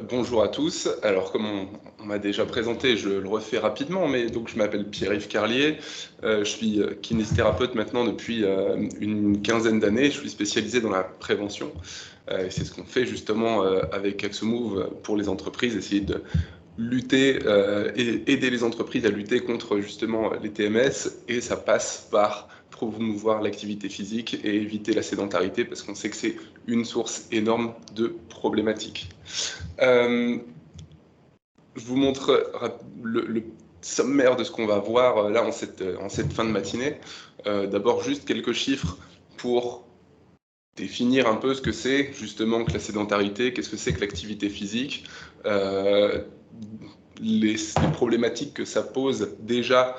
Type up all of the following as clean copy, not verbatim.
Bonjour à tous. Alors, comme on m'a déjà présenté, je le refais rapidement, mais donc je m'appelle Pierre-Yves Carlier. Je suis kinésithérapeute maintenant depuis une quinzaine d'années. Je suis spécialisé dans la prévention. Et c'est ce qu'on fait justement avec AxoMove pour les entreprises, essayer de lutter et aider les entreprises à lutter contre justement les TMS, et ça passe par promouvoir l'activité physique et éviter la sédentarité, parce qu'on sait que c'est une source énorme de problématiques. Je vous montre le sommaire de ce qu'on va voir là en cette fin de matinée. D'abord, juste quelques chiffres pour définir un peu ce que c'est justement que la sédentarité, qu'est-ce que c'est que l'activité physique, les problématiques que ça pose déjà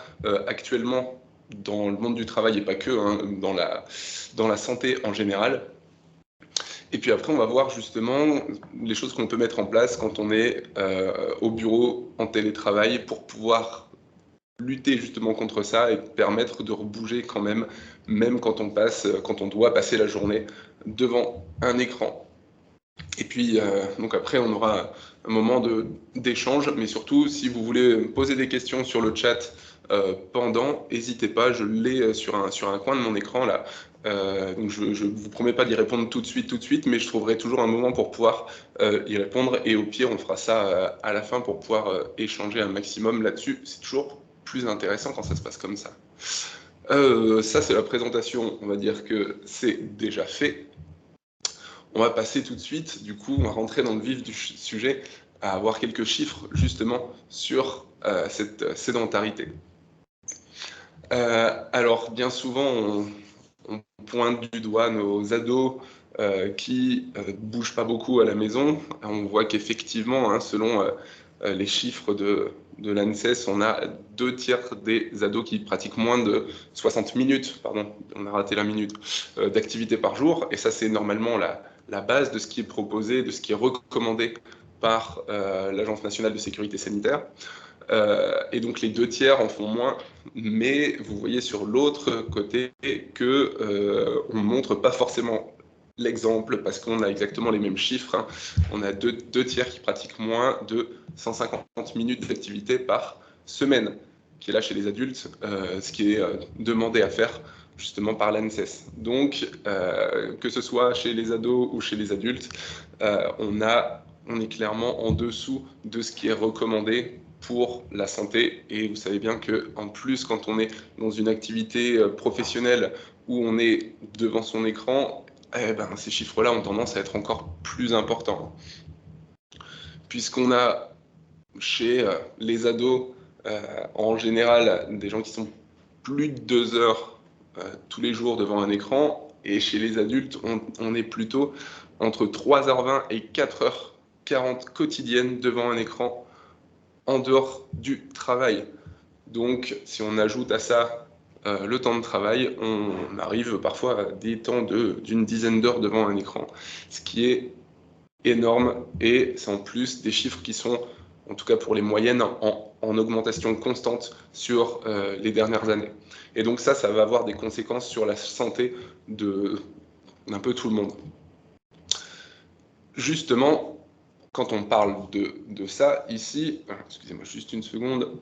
actuellement dans le monde du travail, et pas que, hein, dans la santé en général. Et puis après, on va voir justement les choses qu'on peut mettre en place quand on est au bureau en télétravail pour pouvoir lutter justement contre ça et permettre de rebouger quand même quand on doit passer la journée devant un écran. Et puis, donc après, on aura un moment d'échange, mais surtout, si vous voulez poser des questions sur le chat pendant, n'hésitez pas, je l'ai sur un coin de mon écran là. Donc je ne vous promets pas d'y répondre tout de suite, mais je trouverai toujours un moment pour pouvoir y répondre, et au pire, on fera ça à la fin pour pouvoir échanger un maximum là-dessus. C'est toujours plus intéressant quand ça se passe comme ça. Ça, c'est la présentation, on va dire que c'est déjà fait. On va passer tout de suite, du coup, on va rentrer dans le vif du sujet, à avoir quelques chiffres justement sur cette sédentarité. Alors, bien souvent, on pointe du doigt nos ados qui bougent pas beaucoup à la maison. On voit qu'effectivement, hein, selon les chiffres de l'ANSES, on a 2/3 des ados qui pratiquent moins de 60 minutes, pardon, on a raté la minute, d'activité par jour. Et ça, c'est normalement la base de ce qui est proposé, de ce qui est recommandé par l'Agence nationale de sécurité sanitaire. Et donc les 2/3 en font moins, mais vous voyez sur l'autre côté que on montre pas forcément l'exemple, parce qu'on a exactement les mêmes chiffres, hein. On a 2/3 qui pratiquent moins de 150 minutes d'activité par semaine, qui est là chez les adultes, ce qui est demandé à faire justement par l'ANSES. Donc, que ce soit chez les ados ou chez les adultes, on est clairement en dessous de ce qui est recommandé pour la santé. Et vous savez bien qu'en plus, quand on est dans une activité professionnelle où on est devant son écran, ces chiffres-là ont tendance à être encore plus importants. Puisqu'on a chez les ados, en général, des gens qui sont plus de 2 heures tous les jours devant un écran, et chez les adultes, on est plutôt entre 3h20 et 4h40 quotidiennes devant un écran en dehors du travail. Donc, si on ajoute à ça le temps de travail, on arrive parfois à des temps d'une dizaine d'heures devant un écran, ce qui est énorme, et c'est en plus des chiffres qui sont, en tout cas pour les moyennes, en augmentation constante sur les dernières années. Et donc ça va avoir des conséquences sur la santé d'un peu tout le monde. Justement, quand on parle de ça ici, excusez-moi juste une seconde,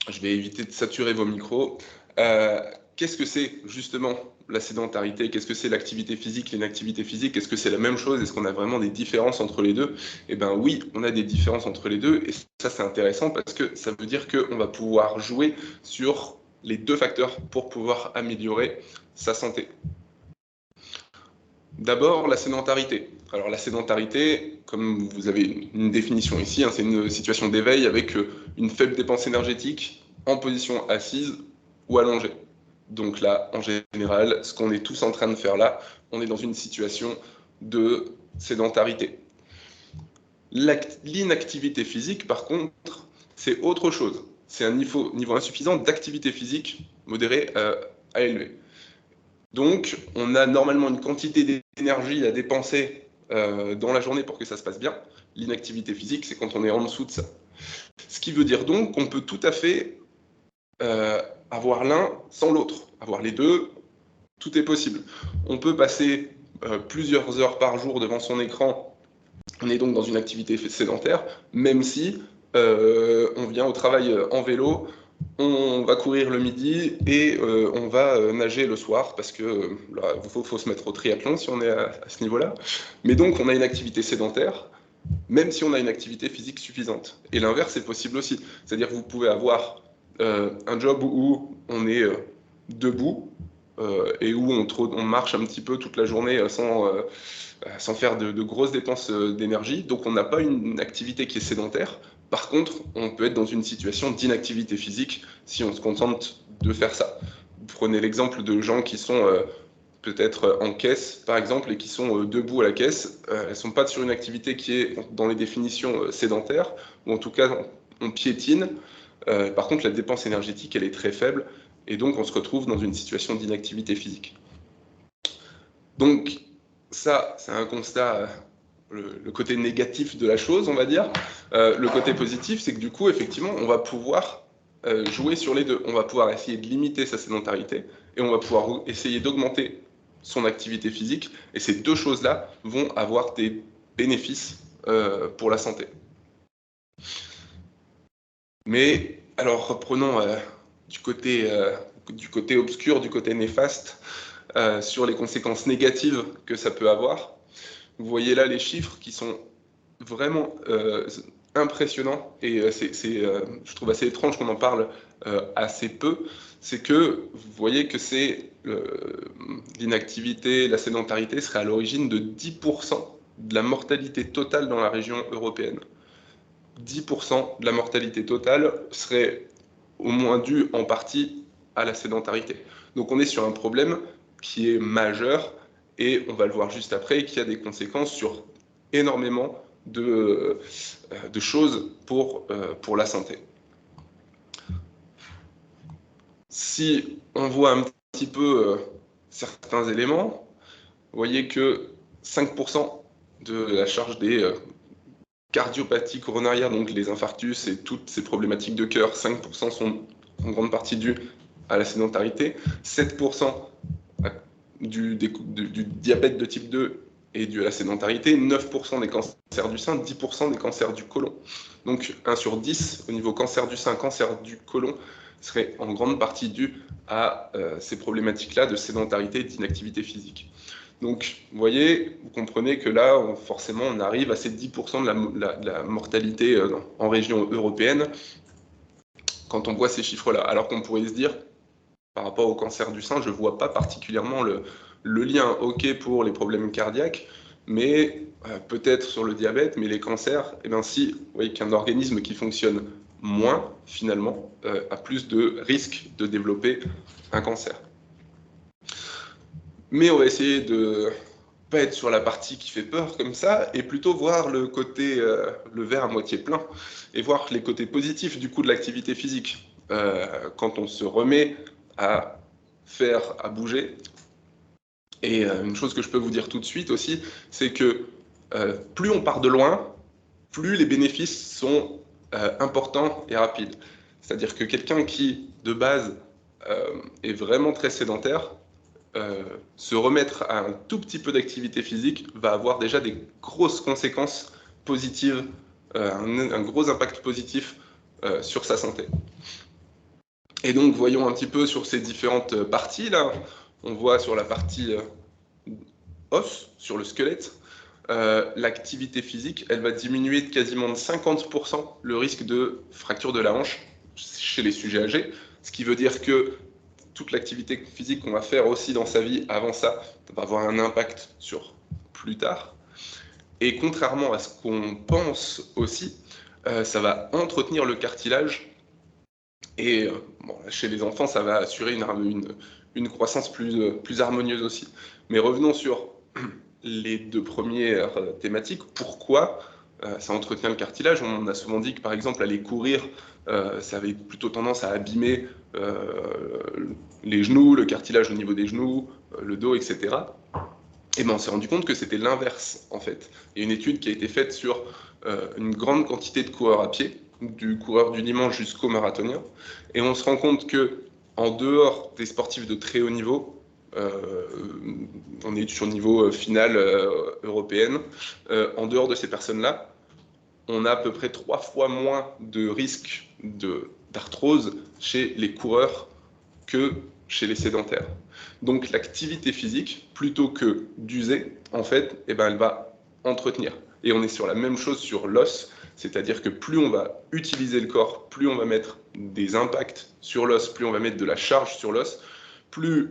je vais éviter de saturer vos micros. Qu'est-ce que c'est justement la sédentarité? Qu'est-ce que c'est l'activité physique, l'inactivité physique? Est-ce que c'est la même chose? Est-ce qu'on a vraiment des différences entre les deux? Eh bien oui, on a des différences entre les deux, et ça c'est intéressant parce que ça veut dire qu'on va pouvoir jouer sur les deux facteurs pour pouvoir améliorer sa santé. D'abord, la sédentarité. Alors la sédentarité, comme vous avez une définition ici, hein, c'est une situation d'éveil avec une faible dépense énergétique en position assise ou allongée. Donc là, en général, ce qu'on est tous en train de faire là, on est dans une situation de sédentarité. L'inactivité physique, par contre, c'est autre chose. C'est un niveau insuffisant d'activité physique modérée à élevée. Donc, on a normalement une quantité d'énergie à dépenser dans la journée pour que ça se passe bien. L'inactivité physique, c'est quand on est en dessous de ça. Ce qui veut dire donc qu'on peut tout à fait avoir l'un sans l'autre. Avoir les deux, tout est possible. On peut passer plusieurs heures par jour devant son écran, on est donc dans une activité sédentaire, même si on vient au travail en vélo, on va courir le midi et on va nager le soir, parce que là, faut se mettre au triathlon si on est à ce niveau-là. Mais donc, on a une activité sédentaire, même si on a une activité physique suffisante. Et l'inverse est possible aussi. C'est-à-dire que vous pouvez avoir un job où on est debout et où on marche un petit peu toute la journée sans faire de grosses dépenses d'énergie. Donc on n'a pas une activité qui est sédentaire. Par contre, on peut être dans une situation d'inactivité physique si on se contente de faire ça. Prenez l'exemple de gens qui sont peut-être en caisse, par exemple, et qui sont debout à la caisse. Elles ne sont pas sur une activité qui est dans les définitions sédentaires, ou en tout cas, on piétine. Par contre, la dépense énergétique, elle est très faible, et donc on se retrouve dans une situation d'inactivité physique. Donc, ça, c'est un constat, le côté négatif de la chose, on va dire. Le côté positif, c'est que du coup, effectivement, on va pouvoir jouer sur les deux. On va pouvoir essayer de limiter sa sédentarité, et on va pouvoir essayer d'augmenter son activité physique, et ces deux choses-là vont avoir des bénéfices pour la santé. Mais alors reprenons du côté obscur, du côté néfaste, sur les conséquences négatives que ça peut avoir. Vous voyez là les chiffres qui sont vraiment impressionnants, et je trouve assez étrange qu'on en parle assez peu. C'est que vous voyez que l'inactivité, la sédentarité serait à l'origine de 10% de la mortalité totale dans la région européenne. 10% de la mortalité totale serait au moins due en partie à la sédentarité. Donc on est sur un problème qui est majeur, et on va le voir juste après, qui a des conséquences sur énormément de choses pour la santé. Si on voit un petit peu certains éléments, vous voyez que 5% de la charge des cardiopathies coronarières, donc les infarctus et toutes ces problématiques de cœur, 5% sont en grande partie dues à la sédentarité, 7% du diabète de type 2 est dû à la sédentarité, 9% des cancers du sein, 10% des cancers du côlon. Donc 1 sur 10 au niveau cancer du sein, cancer du côlon, serait en grande partie dû à ces problématiques-là de sédentarité et d'inactivité physique. Donc, vous voyez, vous comprenez que là, forcément, on arrive à ces 10% de la mortalité en région européenne quand on voit ces chiffres-là. Alors qu'on pourrait se dire, par rapport au cancer du sein, je ne vois pas particulièrement le lien, ok, pour les problèmes cardiaques, mais peut-être sur le diabète, mais les cancers, eh bien si, vous voyez qu'un organisme qui fonctionne moins, finalement, a plus de risques de développer un cancer. Mais on va essayer de pas être sur la partie qui fait peur comme ça, et plutôt voir le côté, le verre à moitié plein, et voir les côtés positifs du coup de l'activité physique. Quand on se remet à bouger. Et une chose que je peux vous dire tout de suite aussi, c'est que plus on part de loin, plus les bénéfices sont importants et rapides. C'est-à-dire que quelqu'un qui, de base, est vraiment très sédentaire, se remettre à un tout petit peu d'activité physique va avoir déjà des grosses conséquences positives, un gros impact positif sur sa santé. Et donc, voyons un petit peu sur ces différentes parties là. On voit sur la partie os, sur le squelette, l'activité physique, elle va diminuer de quasiment de 50% le risque de fracture de la hanche chez les sujets âgés, ce qui veut dire que toute l'activité physique qu'on va faire aussi dans sa vie avant ça va avoir un impact sur plus tard. Et contrairement à ce qu'on pense aussi, ça va entretenir le cartilage. Et bon, chez les enfants, ça va assurer une croissance plus harmonieuse aussi. Mais revenons sur les deux premières thématiques. Pourquoi ça entretient le cartilage? On a souvent dit que, par exemple, aller courir, ça avait plutôt tendance à abîmer les genoux, le cartilage au niveau des genoux, le dos, etc. Et ben, on s'est rendu compte que c'était l'inverse, en fait. Il y a une étude qui a été faite sur une grande quantité de coureurs à pied, du coureur du dimanche jusqu'au marathonien, et on se rend compte que, en dehors des sportifs de très haut niveau, on est sur le niveau final européen. En dehors de ces personnes-là, on a à peu près 3 fois moins de risques d'arthrose chez les coureurs que chez les sédentaires. Donc l'activité physique, plutôt que d'user, en fait, elle va entretenir. Et on est sur la même chose sur l'os, c'est-à-dire que plus on va utiliser le corps, plus on va mettre des impacts sur l'os, plus on va mettre de la charge sur l'os, plus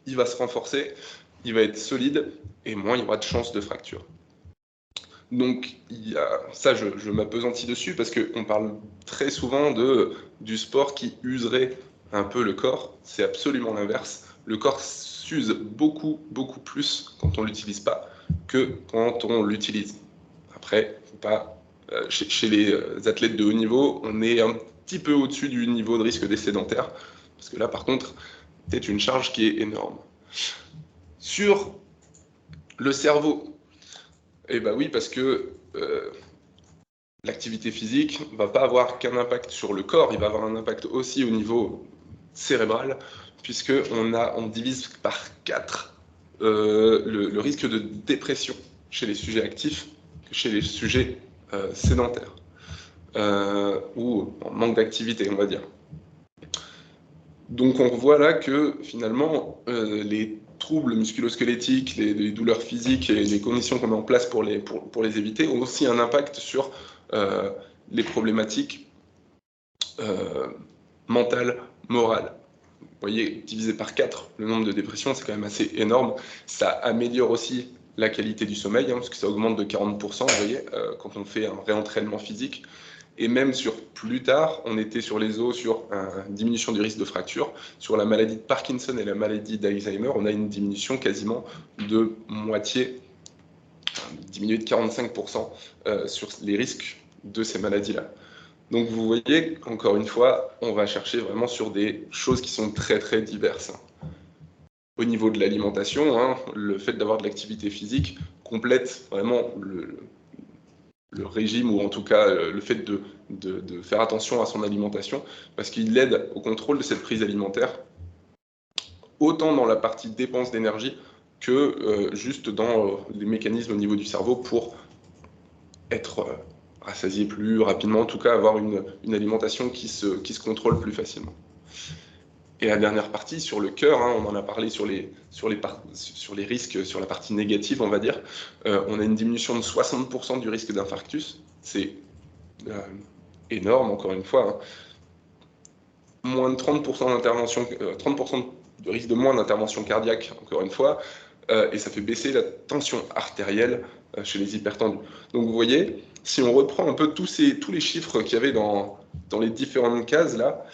il va se renforcer, il va être solide, et moins il y aura de chances de fracture. Donc, ça, je m'appesantis dessus parce qu'on parle très souvent du sport qui userait un peu le corps. C'est absolument l'inverse. Le corps s'use beaucoup, beaucoup plus quand on ne l'utilise pas que quand on l'utilise. Après, faut pas, chez les athlètes de haut niveau, on est un petit peu au-dessus du niveau de risque des sédentaires. Parce que là, par contre, c'est une charge qui est énorme. Sur le cerveau, eh bien oui, parce que l'activité physique ne va pas avoir qu'un impact sur le corps, il va avoir un impact aussi au niveau cérébral, puisqu'on divise par 4 le risque de dépression chez les sujets actifs que chez les sujets sédentaires, ou en manque d'activité, on va dire. Donc on voit là que finalement, les troubles musculo-squelettiques, les douleurs physiques et les conditions qu'on met en place pour les éviter ont aussi un impact sur les problématiques mentales, morales. Vous voyez, divisé par 4, le nombre de dépressions, c'est quand même assez énorme. Ça améliore aussi la qualité du sommeil, parce que ça augmente de 40%, vous voyez, quand on fait un réentraînement physique. Et même sur plus tard, on était sur les os, sur une diminution du risque de fracture. Sur la maladie de Parkinson et la maladie d'Alzheimer, on a une diminution quasiment de moitié, diminuée de 45% sur les risques de ces maladies-là. Donc vous voyez, encore une fois, on va chercher vraiment sur des choses qui sont très très diverses. Au niveau de l'alimentation, le fait d'avoir de l'activité physique complète vraiment le régime, ou en tout cas le fait de faire attention à son alimentation, parce qu'il aide au contrôle de cette prise alimentaire, autant dans la partie dépense d'énergie que juste dans les mécanismes au niveau du cerveau pour être rassasié plus rapidement, en tout cas avoir une alimentation qui se contrôle plus facilement. Et la dernière partie, sur le cœur, on en a parlé sur les risques, sur la partie négative, on va dire. On a une diminution de 60% du risque d'infarctus. C'est énorme, encore une fois. Moins de 30% d'intervention, 30% de risque de moins d'intervention cardiaque, encore une fois. Et ça fait baisser la tension artérielle chez les hypertendus. Donc vous voyez, si on reprend un peu tous les chiffres qu'il y avait dans les différentes cases là,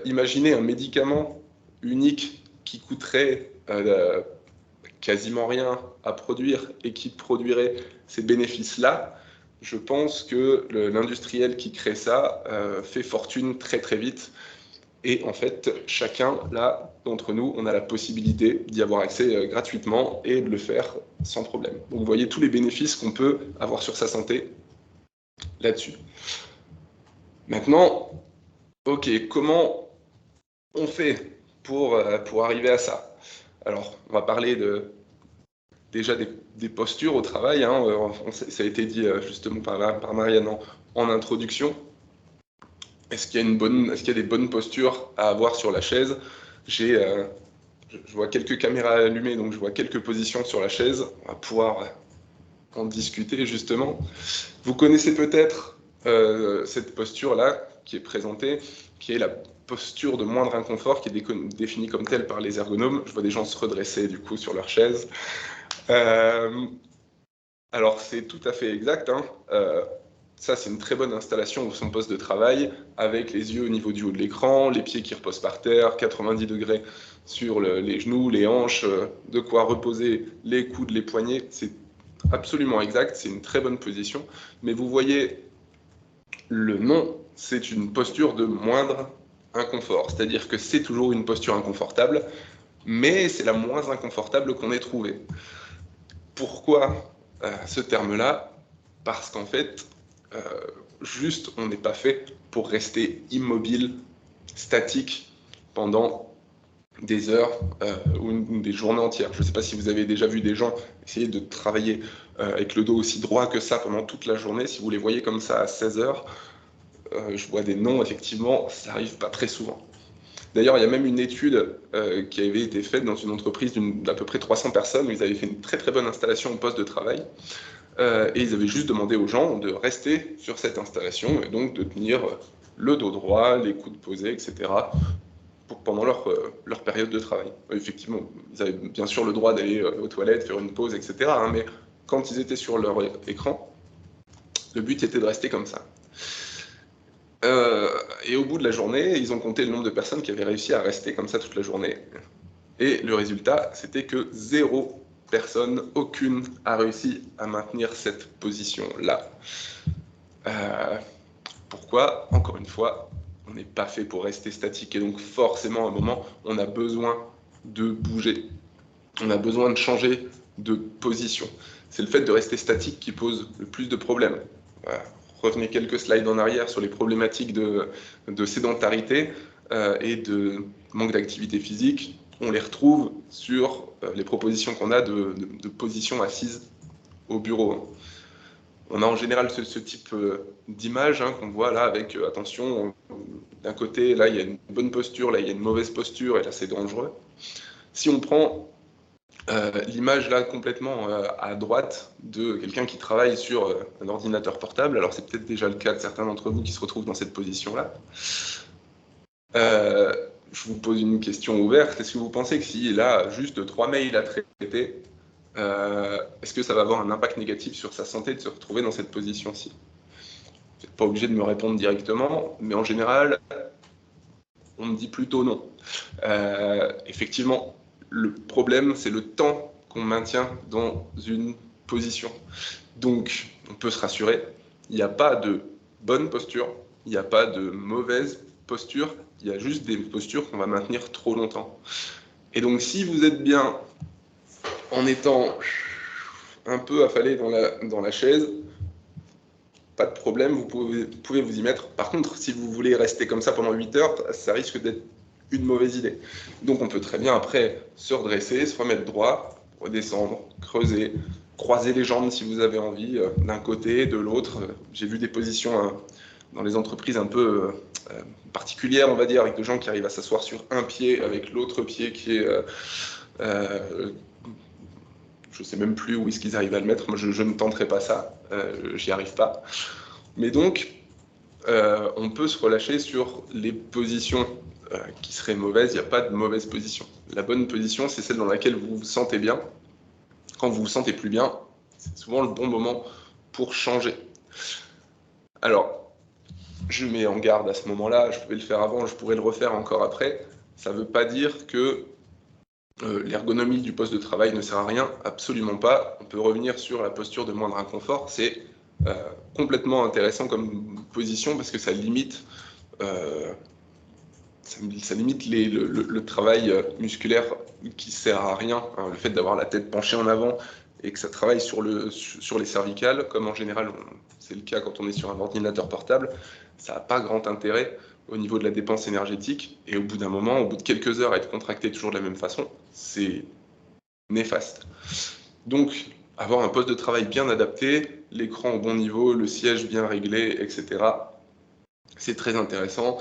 imaginez un médicament unique qui coûterait quasiment rien à produire et qui produirait ces bénéfices-là. Je pense que l'industriel qui crée ça fait fortune très très vite. Et en fait, chacun, là, d'entre nous, on a la possibilité d'y avoir accès gratuitement et de le faire sans problème. Donc vous voyez tous les bénéfices qu'on peut avoir sur sa santé là-dessus. Maintenant, ok, comment on fait pour arriver à ça? Alors, on va parler déjà des postures au travail. Ça a été dit justement par Marianne en introduction. Est-ce qu'il y a des bonnes postures à avoir sur la chaise? Je vois quelques caméras allumées, donc je vois quelques positions sur la chaise. On va pouvoir en discuter justement. Vous connaissez peut-être cette posture-là qui est présentée, qui est la posture de moindre inconfort, qui est définie comme telle par les ergonomes. Je vois des gens se redresser du coup sur leur chaise. Alors c'est tout à fait exact. Ça, c'est une très bonne installation sur son poste de travail, avec les yeux au niveau du haut de l'écran, les pieds qui reposent par terre, 90 degrés sur les genoux, les hanches, de quoi reposer les coudes, les poignets. C'est absolument exact, c'est une très bonne position. Mais vous voyez, le nom, c'est une posture de moindre inconfort. C'est-à-dire que c'est toujours une posture inconfortable, mais c'est la moins inconfortable qu'on ait trouvée. Pourquoi ce terme-là? Parce qu'en fait, juste, on n'est pas fait pour rester immobile, statique, pendant des heures ou des journées entières. Je ne sais pas si vous avez déjà vu des gens essayer de travailler avec le dos aussi droit que ça pendant toute la journée. Si vous les voyez comme ça à 16 heures, je vois des noms, effectivement, ça n'arrive pas très souvent. D'ailleurs, il y a même une étude qui avait été faite dans une entreprise d'à peu près 300 personnes, où ils avaient fait une très très bonne installation au poste de travail, et ils avaient juste demandé aux gens de rester sur cette installation, et donc de tenir le dos droit, les coudes posés, etc., pendant leur période de travail. Effectivement, ils avaient bien sûr le droit d'aller aux toilettes, faire une pause, etc., hein, mais quand ils étaient sur leur écran, le but était de rester comme ça. Et au bout de la journée, ils ont compté le nombre de personnes qui avaient réussi à rester comme ça toute la journée. Et le résultat, c'était que 0 personne, aucune, a réussi à maintenir cette position-là. Pourquoi? Encore une fois, on n'est pas fait pour rester statique. Et donc forcément, à un moment, on a besoin de bouger. On a besoin de changer de position. C'est le fait de rester statique qui pose le plus de problèmes. Voilà. Revenez quelques slides en arrière sur les problématiques de sédentarité et de manque d'activité physique. On les retrouve sur les propositions qu'on a de position assise au bureau. On a en général ce type d'image qu'on voit là avec, attention, d'un côté, là, il y a une bonne posture, là, il y a une mauvaise posture, et là, c'est dangereux. Si on prend l'image là complètement à droite de quelqu'un qui travaille sur un ordinateur portable, alors c'est peut-être déjà le cas de certains d'entre vous qui se retrouvent dans cette position-là. Je vous pose une question ouverte. Est-ce que vous pensez que s'il a juste 3 mails à traiter, est-ce que ça va avoir un impact négatif sur sa santé de se retrouver dans cette position-ci? Vous n'êtes pas obligé de me répondre directement, mais en général, on me dit plutôt non. Effectivement, le problème, c'est le temps qu'on maintient dans une position. Donc, on peut se rassurer, il n'y a pas de bonne posture, il n'y a pas de mauvaise posture, il y a juste des postures qu'on va maintenir trop longtemps. Et donc, si vous êtes bien en étant un peu affalé dans la chaise, pas de problème, vous pouvez vous y mettre. Par contre, si vous voulez rester comme ça pendant 8 heures, ça risque d'être une mauvaise idée. Donc on peut très bien après se redresser, se remettre droit, redescendre, creuser, croiser les jambes si vous avez envie, d'un côté, de l'autre. J'ai vu des positions dans les entreprises un peu particulières, on va dire, avec des gens qui arrivent à s'asseoir sur un pied avec l'autre pied qui est... je ne sais même plus où est-ce qu'ils arrivent à le mettre. Moi, je ne tenterai pas ça. J'y arrive pas. Mais donc, on peut se relâcher sur les positions qui seraient mauvaises. Il n'y a pas de mauvaise position. La bonne position, c'est celle dans laquelle vous vous sentez bien. Quand vous vous sentez plus bien, c'est souvent le bon moment pour changer. Alors, je mets en garde à ce moment-là. Je pouvais le faire avant, je pourrais le refaire encore après. Ça ne veut pas dire que l'ergonomie du poste de travail ne sert à rien, absolument pas. On peut revenir sur la posture de moindre inconfort. C'est complètement intéressant comme position parce que ça limite le travail musculaire qui sert à rien, hein, le fait d'avoir la tête penchée en avant et que ça travaille sur les cervicales, comme en général c'est le cas quand on est sur un ordinateur portable, ça n'a pas grand intérêt au niveau de la dépense énergétique, et au bout d'un moment, au bout de quelques heures, être contracté toujours de la même façon, c'est néfaste. Donc, avoir un poste de travail bien adapté, l'écran au bon niveau, le siège bien réglé, etc., c'est très intéressant.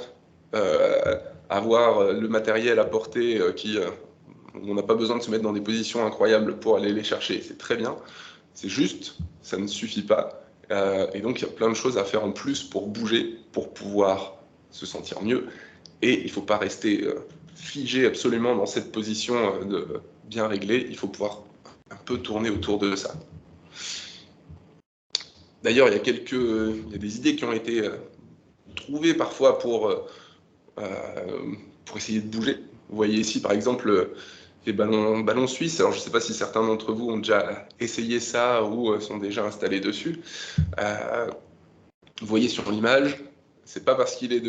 Avoir le matériel à portée on n'a pas besoin de se mettre dans des positions incroyables pour aller les chercher, c'est très bien. C'est juste, ça ne suffit pas. Et donc, il y a plein de choses à faire en plus pour bouger, pour pouvoir se sentir mieux. Et il ne faut pas rester figé absolument dans cette position bien réglée. Il faut pouvoir un peu tourner autour de ça. D'ailleurs, il y a des idées qui ont été trouvées parfois pour essayer de bouger. Vous voyez ici, par exemple, les ballons suisses. Alors, je ne sais pas si certains d'entre vous ont déjà essayé ça ou sont déjà installés dessus. Vous voyez sur l'image, c'est pas parce qu'il est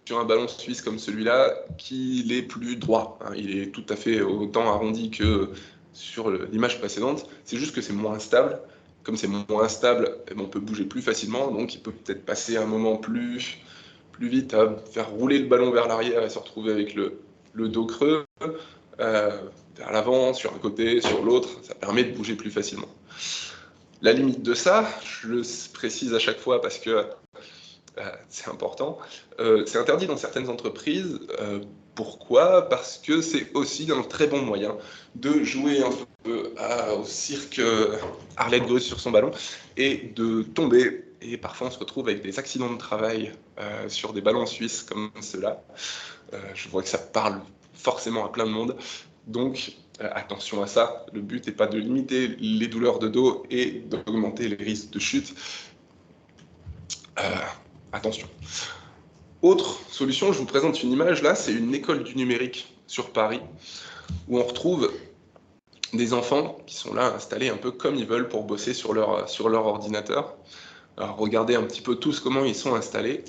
sur un ballon suisse comme celui-là qu'il est plus droit. Hein. Il est tout à fait autant arrondi que sur l'image précédente. C'est juste que c'est moins stable. Comme c'est moins stable, on peut bouger plus facilement. Donc, il peut peut-être passer un moment plus vite à faire rouler le ballon vers l'arrière et se retrouver avec le le dos creux, vers l'avant, sur un côté, sur l'autre, ça permet de bouger plus facilement. La limite de ça, je le précise à chaque fois parce que c'est important, c'est interdit dans certaines entreprises. Pourquoi ? Parce que c'est aussi un très bon moyen de jouer un peu au cirque Arlette Grosse sur son ballon et de tomber. Et parfois on se retrouve avec des accidents de travail sur des ballons suisses comme ceux-là. Je vois que ça parle forcément à plein de monde. Donc attention à ça, le but n'est pas de limiter les douleurs de dos et d'augmenter les risques de chute. Attention. Autre solution, je vous présente une image là, c'est une école du numérique sur Paris, où on retrouve des enfants qui sont là installés un peu comme ils veulent pour bosser sur leur ordinateur. Alors regardez un petit peu tous comment ils sont installés.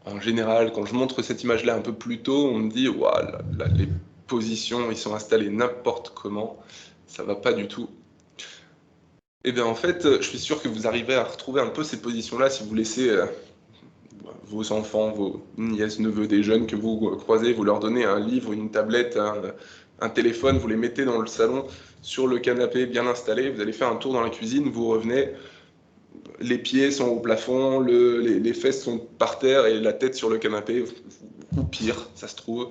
En général, quand je montre cette image-là un peu plus tôt, on me dit « Waouh, les positions, ils sont installés n'importe comment, ça va pas du tout ». Et bien en fait, je suis sûr que vous arrivez à retrouver un peu ces positions-là si vous laissez vos enfants, vos nièces, neveux, des jeunes que vous croisez, vous leur donnez un livre, une tablette, un téléphone, vous les mettez dans le salon, sur le canapé bien installé, vous allez faire un tour dans la cuisine, vous revenez, les pieds sont au plafond, les fesses sont par terre et la tête sur le canapé, ou pire, ça se trouve.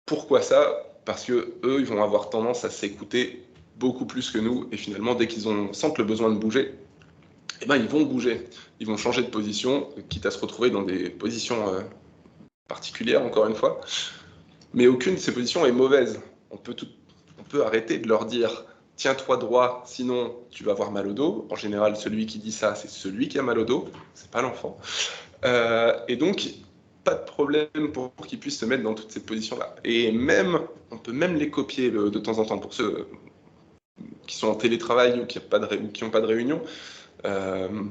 Pourquoi ça ? Parce que eux, ils vont avoir tendance à s'écouter beaucoup plus que nous, et finalement, dès qu'ils sentent le besoin de bouger, eh ben, ils vont bouger, ils vont changer de position, quitte à se retrouver dans des positions particulières, encore une fois. Mais aucune de ces positions est mauvaise. On peut arrêter de leur dire « tiens-toi droit, sinon tu vas avoir mal au dos ». En général, celui qui dit ça, c'est celui qui a mal au dos, c'est pas l'enfant. Et donc, pas de problème pour qu'ils puissent se mettre dans toutes ces positions-là. Et même, on peut même les copier de temps en temps pour ceux qui sont en télétravail ou qui n'ont pas de réunion.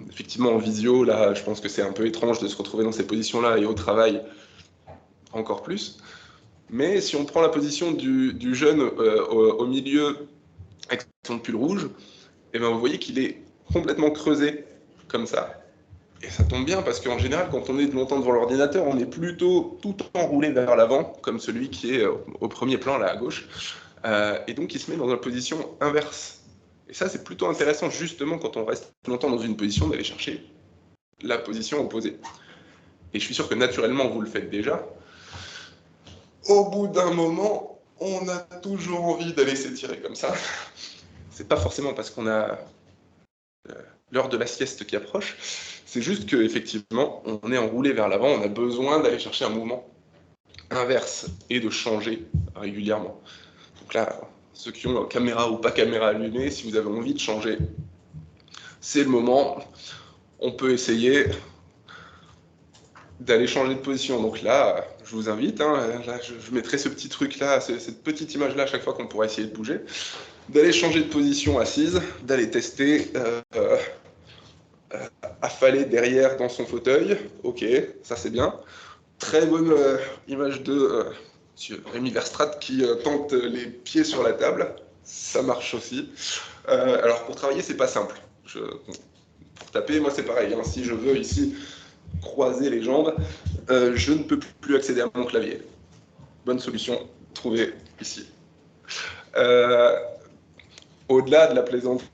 Effectivement, en visio, là, je pense que c'est un peu étrange de se retrouver dans ces positions-là, et au travail, encore plus. Mais si on prend la position du jeune au milieu avec son pull rouge, et ben vous voyez qu'il est complètement creusé, comme ça. Et ça tombe bien, parce qu'en général, quand on est longtemps devant l'ordinateur, on est plutôt tout enroulé vers l'avant, comme celui qui est au premier plan, là, à gauche. Et donc, il se met dans une position inverse. Et ça, c'est plutôt intéressant, justement, quand on reste longtemps dans une position, d'aller chercher la position opposée. Et je suis sûr que naturellement, vous le faites déjà. Au bout d'un moment, on a toujours envie d'aller s'étirer comme ça. C'est pas forcément parce qu'on a l'heure de la sieste qui approche, c'est juste qu'effectivement, on est enroulé vers l'avant, on a besoin d'aller chercher un mouvement inverse et de changer régulièrement. Donc là, ceux qui ont caméra ou pas caméra allumée, si vous avez envie de changer, c'est le moment. On peut essayer d'aller changer de position. Donc là, je vous invite, là, je mettrai ce petit truc-là, cette petite image-là à chaque fois qu'on pourra essayer de bouger, d'aller changer de position assise, d'aller tester, affaler derrière dans son fauteuil. Ok, ça c'est bien. Très bonne image de monsieur Rémi Verstraete qui tente les pieds sur la table. Ça marche aussi. Alors pour travailler, c'est pas simple. Pour taper, moi c'est pareil. Si je veux ici croiser les jambes, je ne peux plus accéder à mon clavier. Bonne solution trouvée ici. Au-delà de la plaisanterie,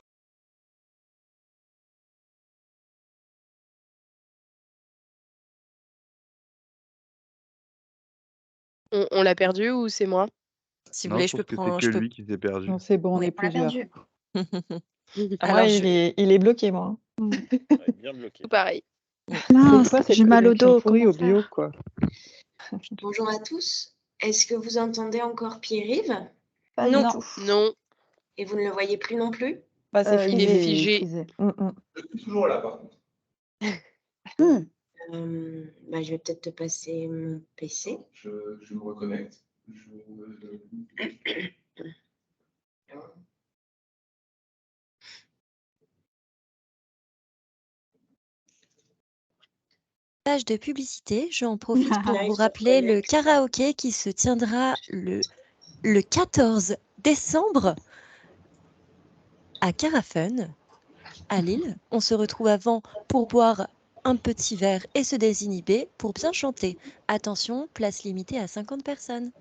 On l'a perdu ou c'est moi? Si vous Non, voulez, je je peux pense que c'est prendre. que Je peux. lui qui s'est perdu. Non, c'est bon, on Oui, est on l'a plusieurs. perdu. Moi, Alors, il est bloqué, moi. Ouais, bien bloqué. Tout pareil. Des Mince, fois, c'est j'ai mal au connexion dos, pourrie comment au bio, faire? quoi. Bonjour à tous. Est-ce que vous entendez encore Pierre-Yves Pas Non, du tout. non, et vous ne le voyez plus non plus? Bah, c'est il est figé. figé. je suis toujours là par contre. Je vais peut-être te passer mon PC. Je me reconnecte. Page de publicité, j'en profite pour Là, il vous se rappeler le connecte. karaoké qui se tiendra le 14 décembre à Carafun, à Lille. On se retrouve avant pour boire un petit verre et se désinhiber pour bien chanter. Attention, place limitée à 50 personnes.